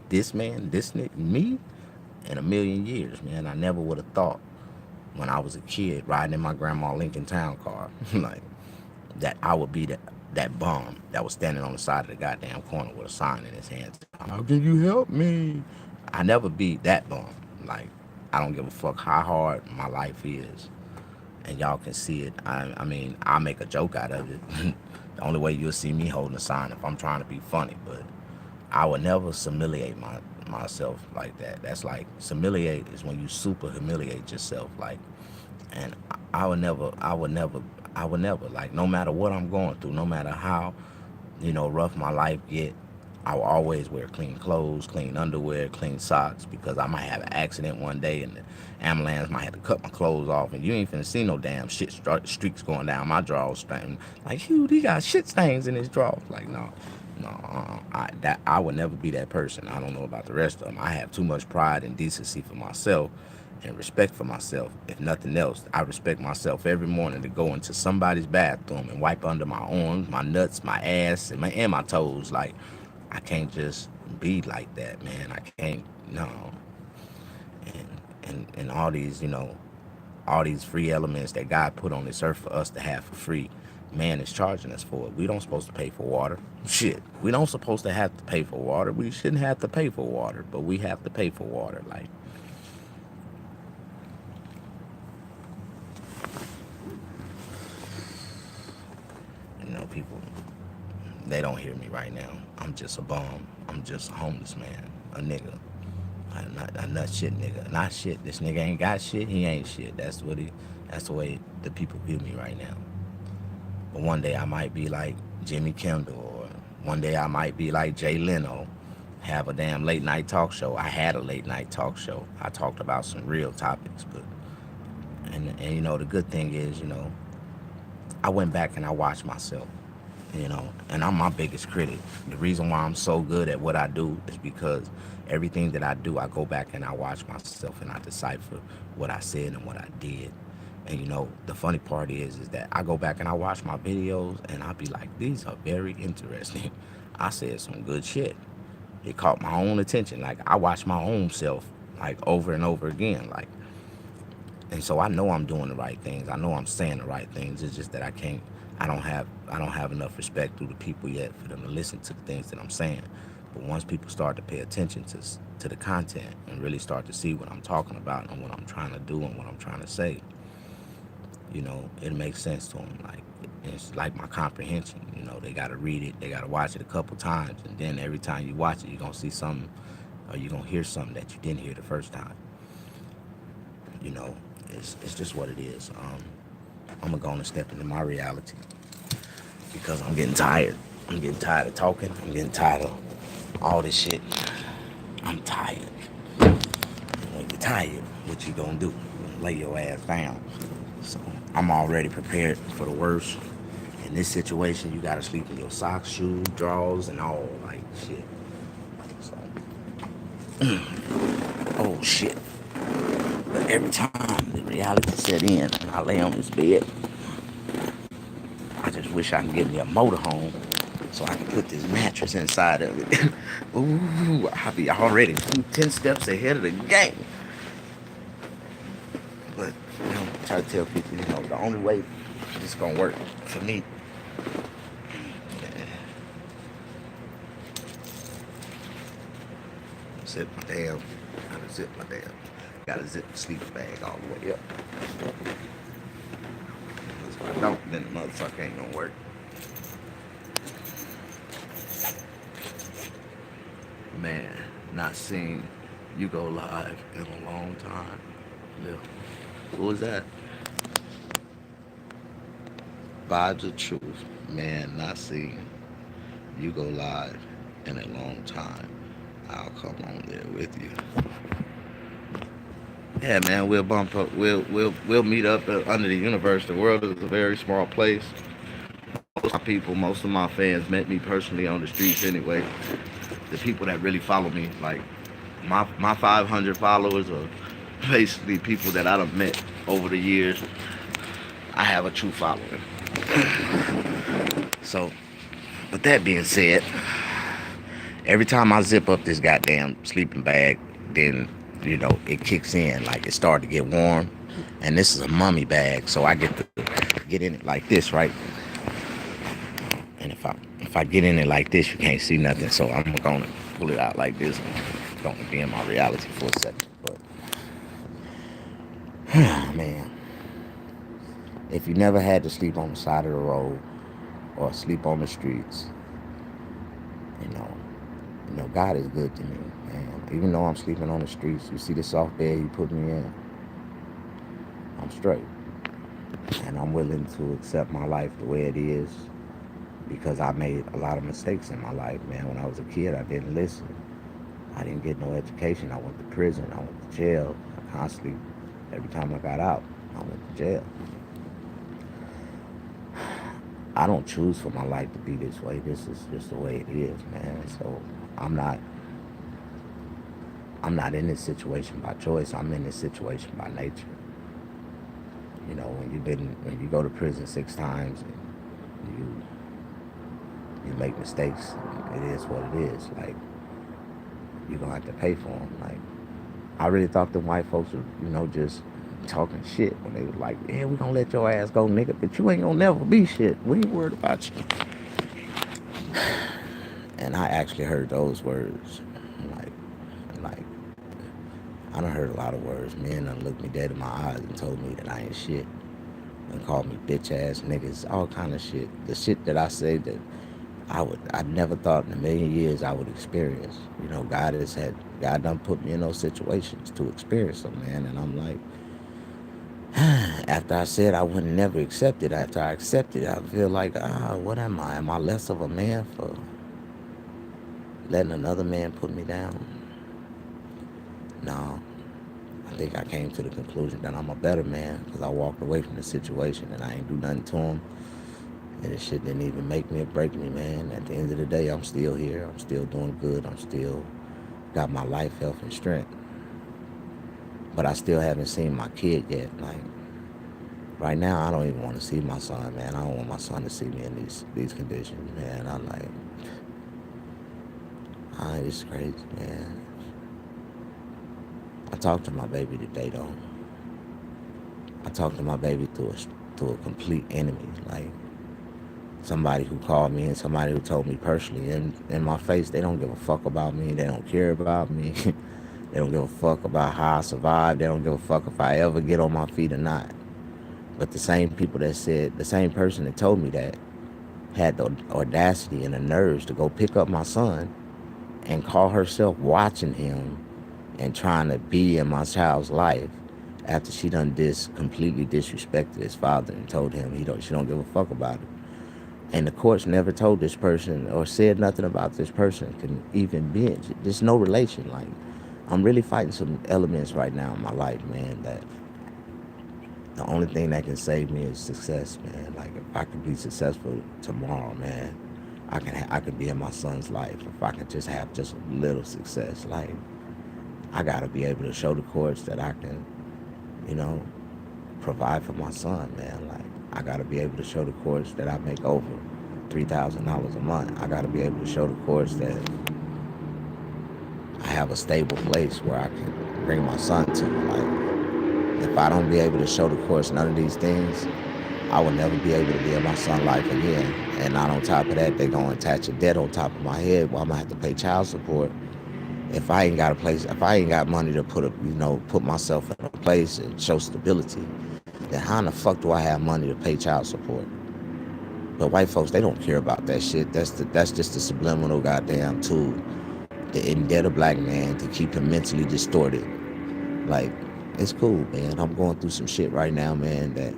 this nigga, me, in a million years, man. I never would have thought when I was a kid riding in my grandma Lincoln Town car, like that I would be that bum that was standing on the side of the goddamn corner with a sign in his hand. How can you help me? I never be that bum. Like I don't give a fuck how hard my life is, and y'all can see it. I mean, I'll make a joke out of it. The only way you'll see me holding a sign if I'm trying to be funny, but I would never humiliate myself like that. That's like humiliate is when you super humiliate yourself. Like, and I would never like no matter what I'm going through, no matter how rough my life get, I will always wear clean clothes, clean underwear, clean socks because I might have an accident one day and the ambulance might have to cut my clothes off and you ain't finna see no damn shit streaks going down my drawers. Like, Hugh, he got shit stains in his drawers. Like, no, no, I would never be that person. I don't know about the rest of them. I have too much pride and decency for myself and respect for myself. If nothing else, I respect myself every morning to go into somebody's bathroom and wipe under my arms, my nuts, my ass, and my toes. Like, I can't just be like that, man. I can't, no. And all these free elements that God put on this earth for us to have for free, man is charging us for it. We don't supposed to pay for water. Shit, we don't supposed to have to pay for water. We shouldn't have to pay for water, but we have to pay for water. Like, people, they don't hear me right now. I'm just a bum. I'm just a homeless man, a nigga. A nut shit nigga. Not shit. This nigga ain't got shit. He ain't shit. That's the way the people view me right now. But one day I might be like Jimmy Kimmel, or one day I might be like Jay Leno, have a damn late night talk show. I had a late night talk show. I talked about some real topics, but and the good thing is, I went back and I watched myself, and I'm my biggest critic. The reason why I'm so good at what I do is because everything that I do, I go back and I watch myself and I decipher what I said and what I did. And the funny part is that I go back and I watch my videos and I be like, these are very interesting. I said some good shit. It caught my own attention. Like I watch my own self like over and over again. Like, and so I know I'm doing the right things. I know I'm saying the right things. It's just that I can't. I don't have enough respect through the people yet for them to listen to the things that I'm saying. But once people start to pay attention to the content and really start to see what I'm talking about and what I'm trying to do and what I'm trying to say, it makes sense to them. Like it's like my comprehension. They got to read it, they got to watch it a couple times, and then every time you watch it, you're gonna see something, or you're gonna hear something that you didn't hear the first time. You know, it's just what it is. I'm gonna go on and step into my reality because I'm getting tired. I'm getting tired of talking. I'm getting tired of all this shit. I'm tired. When you're tired, what you gonna do? You're gonna lay your ass down. So I'm already prepared for the worst. In this situation, you gotta sleep in your socks, shoes, drawers, and all like shit. So, oh shit. But every time the reality set in and I lay on this bed, I just wish I could get me a motorhome so I can put this mattress inside of it. Ooh, I'll be already 10 steps ahead of the game. But, I try to tell people, the only way it's gonna work for me. Zip my damn, gotta zip the sleeping bag all the way up. If I don't, then the motherfucker ain't gonna work. Man, not seen you go live in a long time. Yeah. What was that? Vibes of truth. Man, not seen you go live in a long time. I'll come on there with you. Yeah, man, we'll bump up. We'll meet up under the universe. The world is a very small place. Most of my people, most of my fans met me personally on the streets anyway. The people that really follow me, like my 500 followers are basically people that I've met over the years. I have a true following. So, with that being said, every time I zip up this goddamn sleeping bag, then it kicks in. Like it started to get warm, and this is a mummy bag, so I get to get in it like this, right? And if I get in it like this, you can't see nothing. So I'm gonna pull it out like this. I'm gonna be in my reality for a second. But man, if you never had to sleep on the side of the road or sleep on the streets, God is good to me, man. Even though I'm sleeping on the streets, you see the soft bed you put me in, I'm straight. And I'm willing to accept my life the way it is because I made a lot of mistakes in my life, man. When I was a kid, I didn't listen. I didn't get no education. I went to prison. I went to jail. I constantly, every time I got out, I went to jail. I don't choose for my life to be this way. This is just the way it is, man. So I'm not in this situation by choice. I'm in this situation by nature. When you go to prison 6 times and you make mistakes, it is what it is. Like you're gonna have to pay for them. Like I really thought the white folks were, just talking shit when they was like, yeah, we gonna let your ass go, nigga, but you ain't gonna never be shit. We ain't worried about you. And I actually heard those words. Like I done heard a lot of words. Men done looked me dead in my eyes and told me that I ain't shit. And called me bitch ass niggas, all kind of shit. The shit that I say that I never thought in a million years I would experience. God done put me in those situations to experience them, man. And I'm like, after I said I would never accept it, after I accepted it, I feel like, what am I? Am I less of a man for letting another man put me down? No. I think I came to the conclusion that I'm a better man because I walked away from the situation and I ain't do nothing to him. And this shit didn't even make me or break me, man. At the end of the day, I'm still here. I'm still doing good. I'm still got my life, health, and strength. But I still haven't seen my kid yet. Like, Right now, I don't even want to see my son, man. I don't want my son to see me in these conditions, man. I'm like, it's crazy, man. I talked to my baby today, though. I talked to my baby through a complete enemy, like somebody who called me and somebody who told me personally in my face they don't give a fuck about me. They don't care about me. They don't give a fuck about how I survive. They don't give a fuck if I ever get on my feet or not. But the same person that told me that had the audacity and the nerves to go pick up my son and call herself watching him and trying to be in my child's life after she done completely disrespected his father and told him she don't give a fuck about it. And the courts never told this person or said nothing about this person can even binge. There's no relation. Like, I'm really fighting some elements right now in my life, man, that the only thing that can save me is success, man. Like, if I could be successful tomorrow, man, I could be in my son's life. If I could just have just a little success, like, I gotta be able to show the courts that I can, you know, provide for my son, man. Like, I gotta be able to show the courts that I make over $3,000 a month. I gotta be able to show the courts that I have a stable place where I can bring my son to. Like, if I don't be able to show the courts none of these things, I will never be able to be in my son's life again. And not on top of that, they're gonna attach a debt on top of my head where I'm gonna have to pay child support. If I ain't got a place, if I ain't got money to put myself in a place and show stability, then how in the fuck do I have money to pay child support? But white folks, they don't care about that shit. That's just a subliminal goddamn tool to indent a black man to keep him mentally distorted. Like, it's cool, man. I'm going through some shit right now, man, that,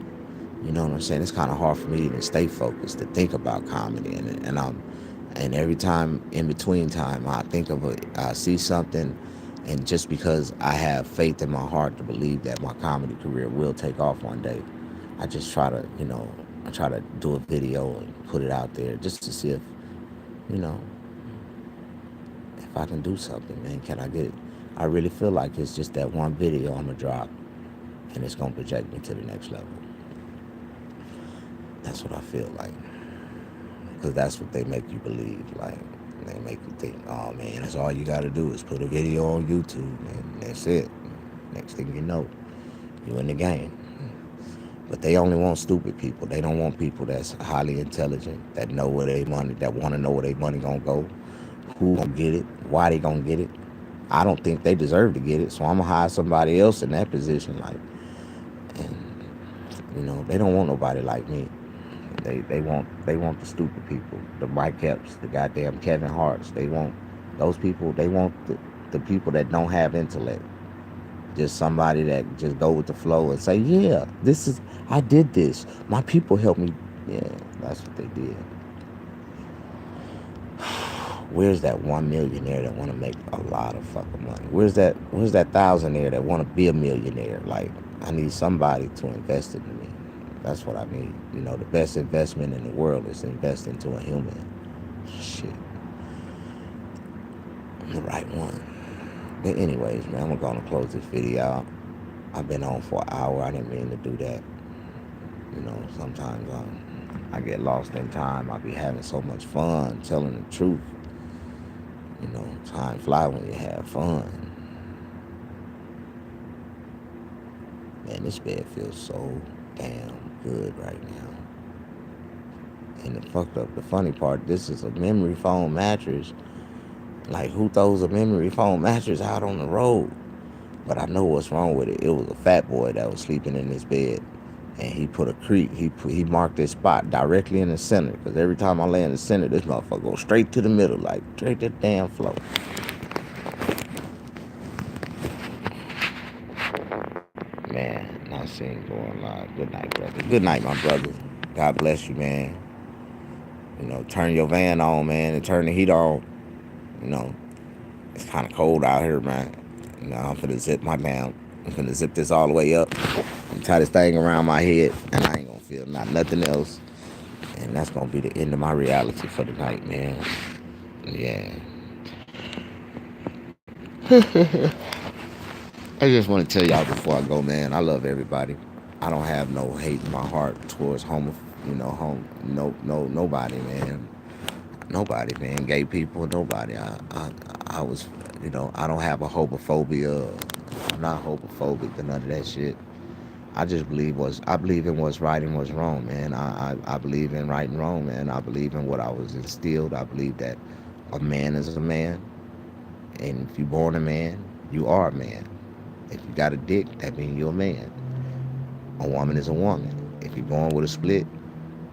you know what I'm saying? It's kind of hard for me to stay focused, to think about comedy. And every time, in between time, I think of I see something, and just because I have faith in my heart to believe that my comedy career will take off one day, I just try to, I try to do a video and put it out there just to see if, you know, if I can do something, man. Can I get it? I really feel like it's just that one video I'm gonna drop, and it's gonna project me to the next level. That's what I feel like, because that's what they make you believe. Like, they make you think, oh man, that's all you gotta do is put a video on YouTube, and that's it. Next thing you know, you in the game. But they only want stupid people. They don't want people that's highly intelligent, that know where they money, that want to know where their money gonna go, who gonna get it, why they gonna get it. I don't think they deserve to get it, so I'm gonna hire somebody else in that position. Like, and they don't want nobody like me. They want the stupid people, the Mike Epps, the goddamn Kevin Harts. They want those people. They want the people that don't have intellect. Just somebody that just go with the flow and say, yeah, I did this. My people helped me. Yeah, that's what they did. Where's that one millionaire that want to make a lot of fucking money? Where's that thousandaire that want to be a millionaire? Like, I need somebody to invest in me. That's what I need. The best investment in the world is to invest into a human. Shit. I'm the right one. But anyways, man, I'm going to close this video out. I've been on for an hour. I didn't mean to do that. Sometimes I get lost in time. I be having so much fun telling the truth. Time fly when you have fun. Man, this bed feels so damn good right now. And the funny part, this is a memory foam mattress. Like, who throws a memory foam mattress out on the road? But I know what's wrong with it. It was a fat boy that was sleeping in this bed. And he put a creep. He marked this spot directly in the center. Because every time I lay in the center, this motherfucker goes straight to the middle. Like, straight to the damn floor. Man, not seeing going live. Good night, brother. Good night, my brother. God bless you, man. Turn your van on, man, and turn the heat on. It's kind of cold out here, man. I'm finna I'm finna zip this all the way up and tie this thing around my head, and I ain't gonna feel nothing else. And that's gonna be the end of my reality for the night, man. Yeah. I just want to tell y'all before I go, man, I love everybody. I don't have no hate in my heart towards nobody, man. Nobody, man. Gay people, nobody. I was, I don't have a homophobia. I'm not homophobic or none of that shit. I believe in what's right and what's wrong, man. I believe in right and wrong, man. I believe in what I was instilled. I believe that a man is a man, and if you're born a man, you are a man. If you got a dick, that means you're a man. A woman is a woman. If you're born with a split,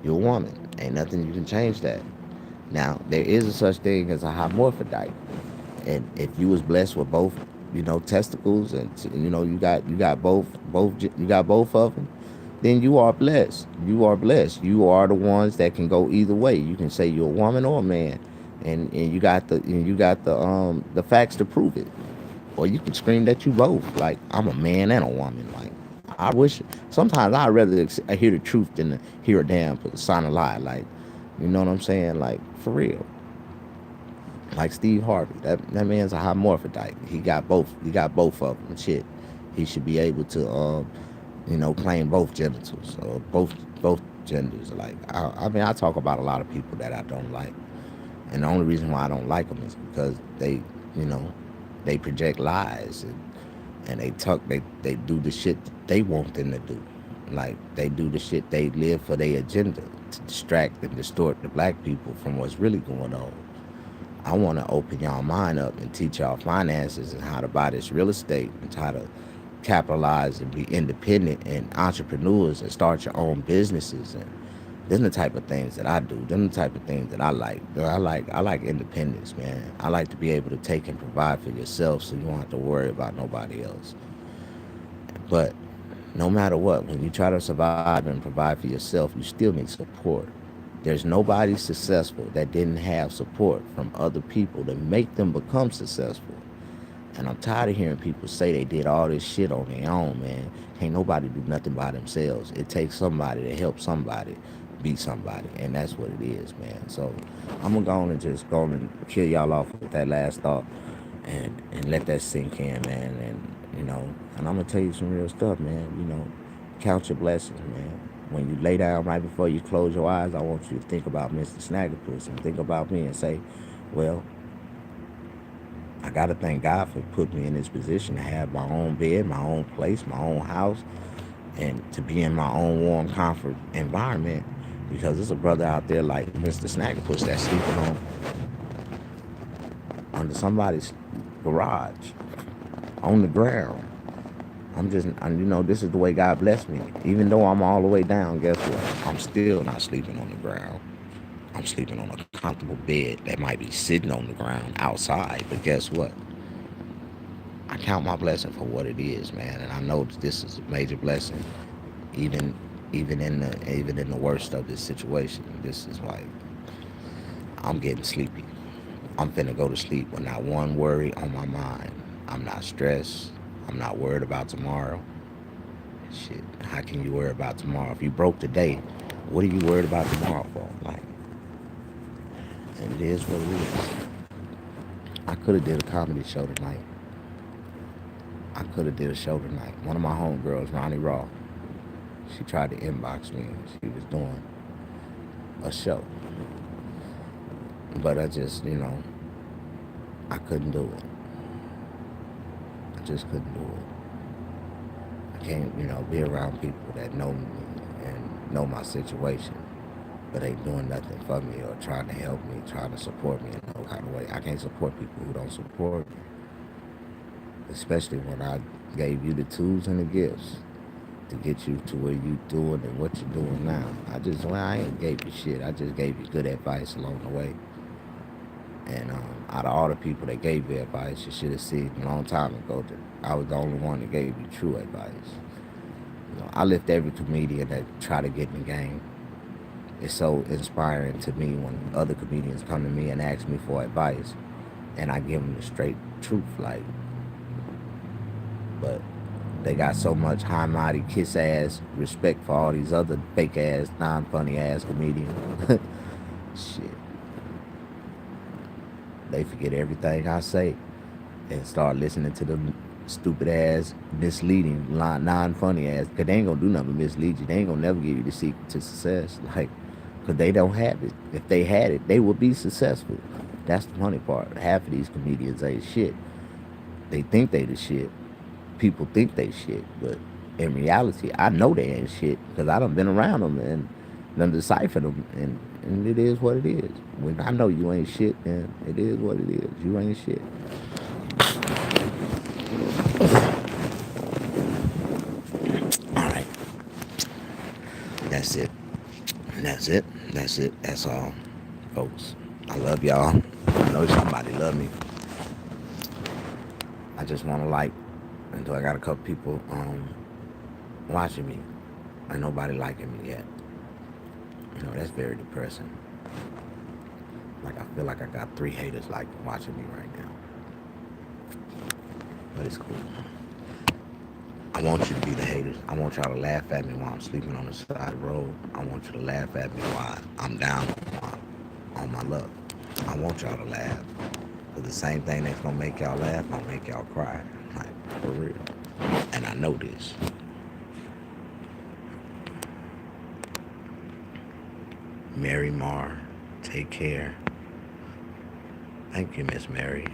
you're a woman. Ain't nothing you can change that. Now there is a such thing as a hermaphrodite, and if you was blessed with both, testicles, and you got you got both of them, then you are blessed. You are blessed. You are the ones that can go either way. You can say you're a woman or a man, and you got the facts to prove it. Or you can scream that you both. Like, I'm a man and a woman. Like, I wish sometimes I'd rather hear the truth than to hear a damn sign a lie. Like, you know what I'm saying? Like, for real. Like Steve Harvey, that man's a hermaphrodite. He got both. He got both of them. Shit, he should be able to, claim both genitals or both genders. Like, I mean, I talk about a lot of people that I don't like, and the only reason why I don't like them is because you know, they project lies, and they do the shit they want them to do. Like, they do the shit they live for their agenda to distract and distort the black people from what's really going on. I want to open y'all mind up and teach y'all finances and how to buy this real estate and how to capitalize and be independent and entrepreneurs and start your own businesses. And them the type of things that I do. Them the type of things that I like. I like independence, man. I like to be able to take and provide for yourself so you don't have to worry about nobody else. But no matter what, when you try to survive and provide for yourself, you still need support. There's nobody successful that didn't have support from other people to make them become successful. And I'm tired of hearing people say they did all this shit on their own, man. Can't nobody do nothing by themselves. It takes somebody to help somebody be somebody, and that's what it is, man. So I'm gonna go on and just go on and kill y'all off with that last thought, and let that sink in, man. And I'm gonna tell you some real stuff, man. Count your blessings, man. When you lay down right before you close your eyes, I want you to think about Mr. Snagglepuss and think about me and say, well, I got to thank God for putting me in this position to have my own bed, my own place, my own house, and to be in my own warm, comfort environment. Because there's a brother out there like Mr. Snagglepuss that's sleeping under somebody's garage, on the ground. This is the way God blessed me. Even though I'm all the way down, guess what? I'm still not sleeping on the ground. I'm sleeping on a comfortable bed that might be sitting on the ground outside. But guess what? I count my blessing for what it is, man. And I know that this is a major blessing, even even in the worst of this situation. This is like, I'm getting sleepy. I'm finna go to sleep with not one worry on my mind. I'm not stressed. I'm not worried about tomorrow. Shit, how can you worry about tomorrow? If you broke today, what are you worried about tomorrow for? Like, and it is what it is. I could have did a comedy show tonight. I could have did a show tonight. One of my homegirls, Ronnie Raw, she tried to inbox me. She was doing a show. But I just, I couldn't do it. I just couldn't do it. I can't, be around people that know me and know my situation, but ain't doing nothing for me or trying to help me, trying to support me in no kind of way. I can't support people who don't support me, especially when I gave you the tools and the gifts to get you to where you doing and what you're doing now. I ain't gave you shit. I just gave you good advice along the way. And out of all the people that gave you advice, you should have seen a long time ago that I was the only one that gave you true advice. I lift every comedian that try to get in the game. It's so inspiring to me when other comedians come to me and ask me for advice, and I give them the straight truth, like. But they got so much high mighty kiss ass respect for all these other fake ass, non funny ass comedians. Shit. They forget everything I say and start listening to them stupid ass, misleading, non funny ass. Cause they ain't gonna do nothing but mislead you. They ain't gonna never give you the secret to success. Like, cause they don't have it. If they had it, they would be successful. That's the funny part. Half of these comedians ain't shit. They think they the shit. People think they shit, but in reality, I know they ain't shit because I done been around them and done deciphered them, and it is what it is. When I know you ain't shit, then it is what it is. You ain't shit. All right, that's it. That's it. That's it. That's all, folks. I love y'all. I know somebody love me. I just want to like until I got a couple people watching me. Ain't nobody liking me yet. You know, that's very depressing. Like I feel like I got 3 haters like watching me right now. But it's cool. I want you to be the haters. I want y'all to laugh at me while I'm sleeping on the side of the road. I want you to laugh at me while I'm down on my luck. I want y'all to laugh. Cause the same thing that's gonna make y'all laugh, gonna make y'all cry. Like, for real. And I know this. Mary Marr, take care. Thank you, Miss Mary.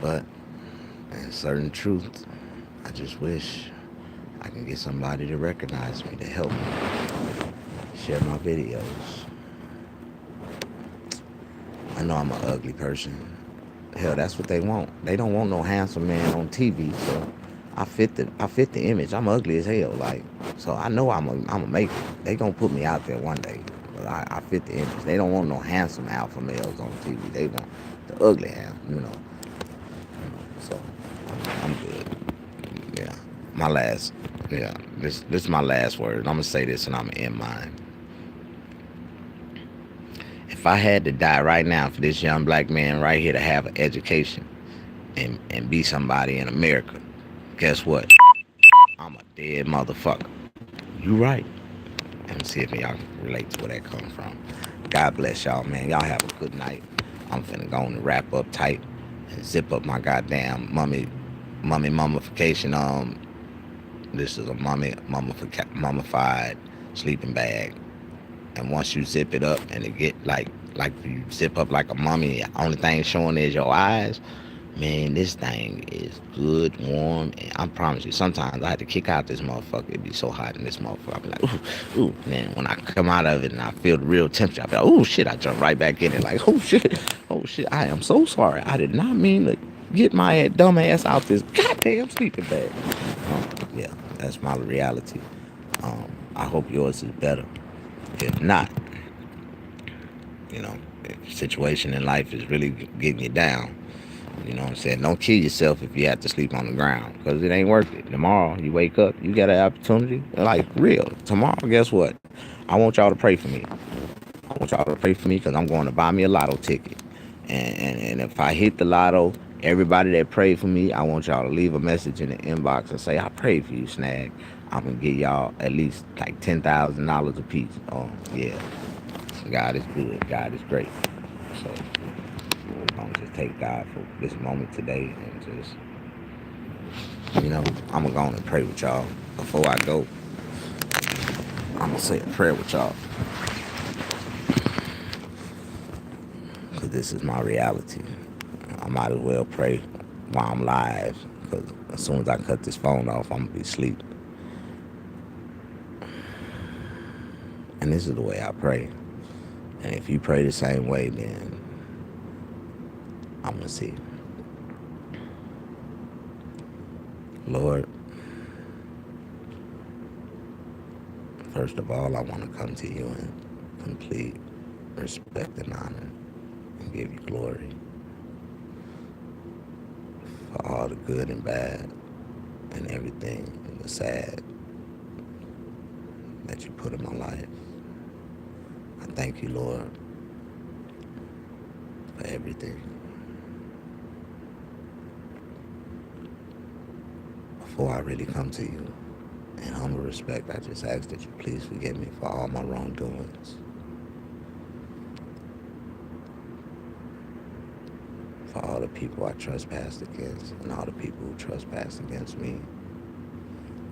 But in certain truths, I just wish I can get somebody to recognize me, to help me share my videos. I know I'm an ugly person. Hell, that's what they want. They don't want no handsome man on TV. So I fit the image. I'm ugly as hell. Like, so I know I'm a make it. They gonna put me out there one day. But I fit the image. They don't want no handsome alpha males on TV. They want the ugly handsome. So I'm good. Yeah. My last. Yeah. This is my last word. I'm gonna say this and I'm gonna end mine. If I had to die right now for this young black man right here to have an education and be somebody in America, guess what? I'm a dead motherfucker. You right. Let me see if y'all can relate to where that comes from. God bless y'all, man. Y'all have a good night. I'm finna go on and wrap up tight and zip up my goddamn mummy mummification. This is a mummified sleeping bag. And once you zip it up and it get like you zip up like a mummy, only thing showing is your eyes. Man, this thing is good, warm, and I promise you, sometimes I had to kick out this motherfucker. It'd be so hot in this motherfucker. I'd be like, ooh, man, when I come out of it and I feel the real temperature, I be like, oh shit, I jump right back in it like, oh shit, I am so sorry. I did not mean to get my dumb ass out this goddamn sleeping bag. Yeah, that's my reality. I hope yours is better. If not, if the situation in life is really getting you down, you know what I'm saying? Don't kill yourself if you have to sleep on the ground because it ain't worth it. Tomorrow, you wake up, you got an opportunity. Like, real. Tomorrow, guess what? I want y'all to pray for me. I want y'all to pray for me because I'm going to buy me a lotto ticket. And if I hit the lotto, everybody that prayed for me, I want y'all to leave a message in the inbox and say, I prayed for you, Snag. I'm going to give y'all at least like $10,000 a piece. Oh, yeah. God is good. God is great. So I'm going to just take God for this moment today and just, I'm going to go on and pray with y'all. Before I go, I'm going to say a prayer with y'all. Because this is my reality. I might as well pray while I'm live. Because as soon as I cut this phone off, I'm going to be asleep. And this is the way I pray. And if you pray the same way, then I'm going to see. Lord, first of all, I want to come to you in complete respect and honor and give you glory for all the good and bad and everything and the sad that you put in my life. I thank you, Lord, for everything. Before I really come to you, in humble respect, I just ask that you please forgive me for all my wrongdoings. people I trespassed against and all the people who trespassed against me.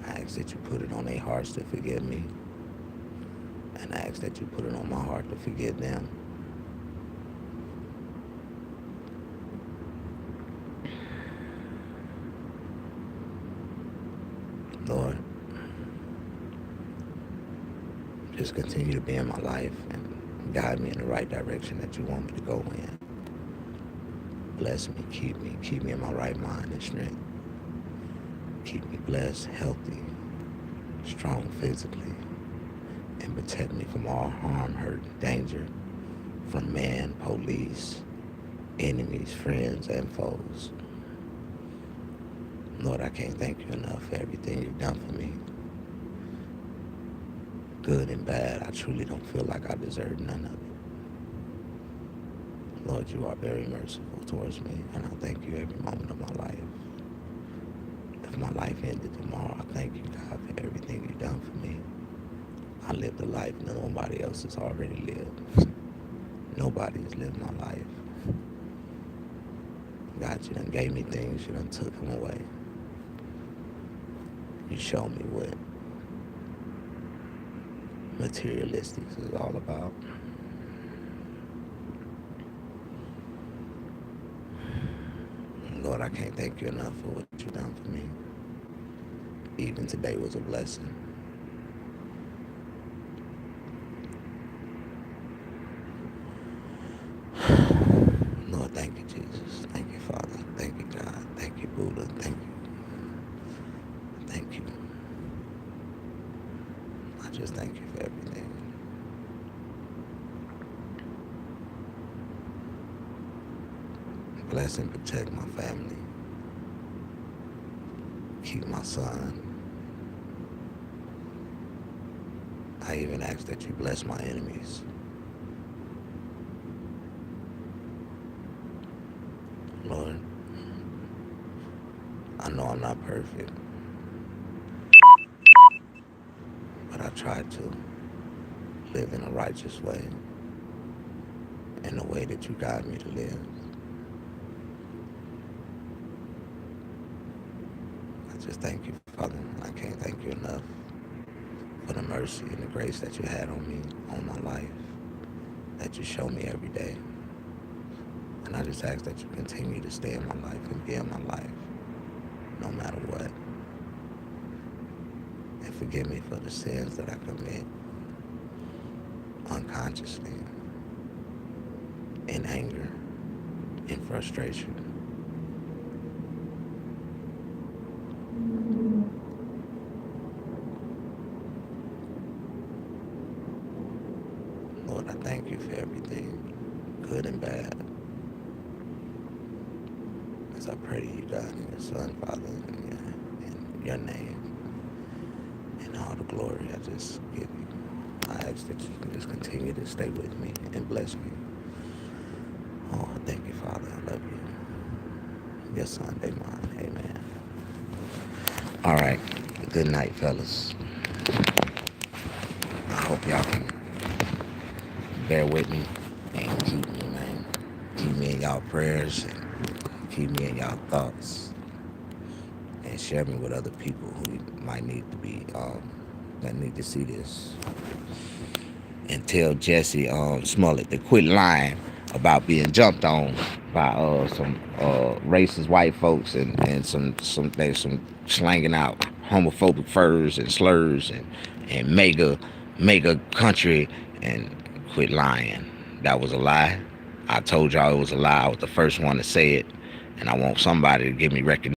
I ask that you put it on their hearts to forgive me. And I ask that you put it on my heart to forgive them. Lord, just continue to be in my life and guide me in the right direction that you want me to go in. Bless me, keep me in my right mind and strength. Keep me blessed, healthy, strong physically, and protect me from all harm, hurt, danger, from man, police, enemies, friends, and foes. Lord, I can't thank you enough for everything you've done for me. Good and bad, I truly don't feel like I deserve none of it. Lord, you are very merciful towards me, and I thank you every moment of my life. If my life ended tomorrow, I thank you, God, for everything you've done for me. I lived a life that nobody else has already lived. Nobody has lived my life. God, you done gave me things, you done took them away. You showed me what materialistics is all about. Lord, I can't thank you enough for what you've done for me. Even today was a blessing. Lord, thank you, Jesus. Thank you, Father. Thank you, God. Thank you, Buddha. Thank you. Thank you. I just thank you for everything. Bless and protect my family. Keep my son. I even ask that you bless my enemies. Lord, I know I'm not perfect, but I try to live in a righteous way, in the way that you guide me to live. I just thank you, Father. I can't thank you enough for the mercy and the grace that you had on me, on my life, that you show me every day. And I just ask that you continue to stay in my life and be in my life, no matter what. And forgive me for the sins that I commit unconsciously, in anger, in frustration. Lord, I thank you for everything, good and bad. As I pray to you, God, in your Son, Father, in your name, and all the glory I just give you. I ask that you can just continue to stay with me and bless me. Oh, thank you, Father. I love you. Your Son, amen. All right. Good night, fellas. I hope y'all can bear with me and keep me, man. Keep me in y'all prayers and keep me in y'all thoughts. And share me with other people who might need to be, that need to see this. And tell Jussie Smollett to quit lying about being jumped on by some racist white folks and some slanging out homophobic furs and slurs and mega country, and quit lying. That was a lie. I told y'all it was a lie. I was the first one to say it, and I want somebody to give me recognition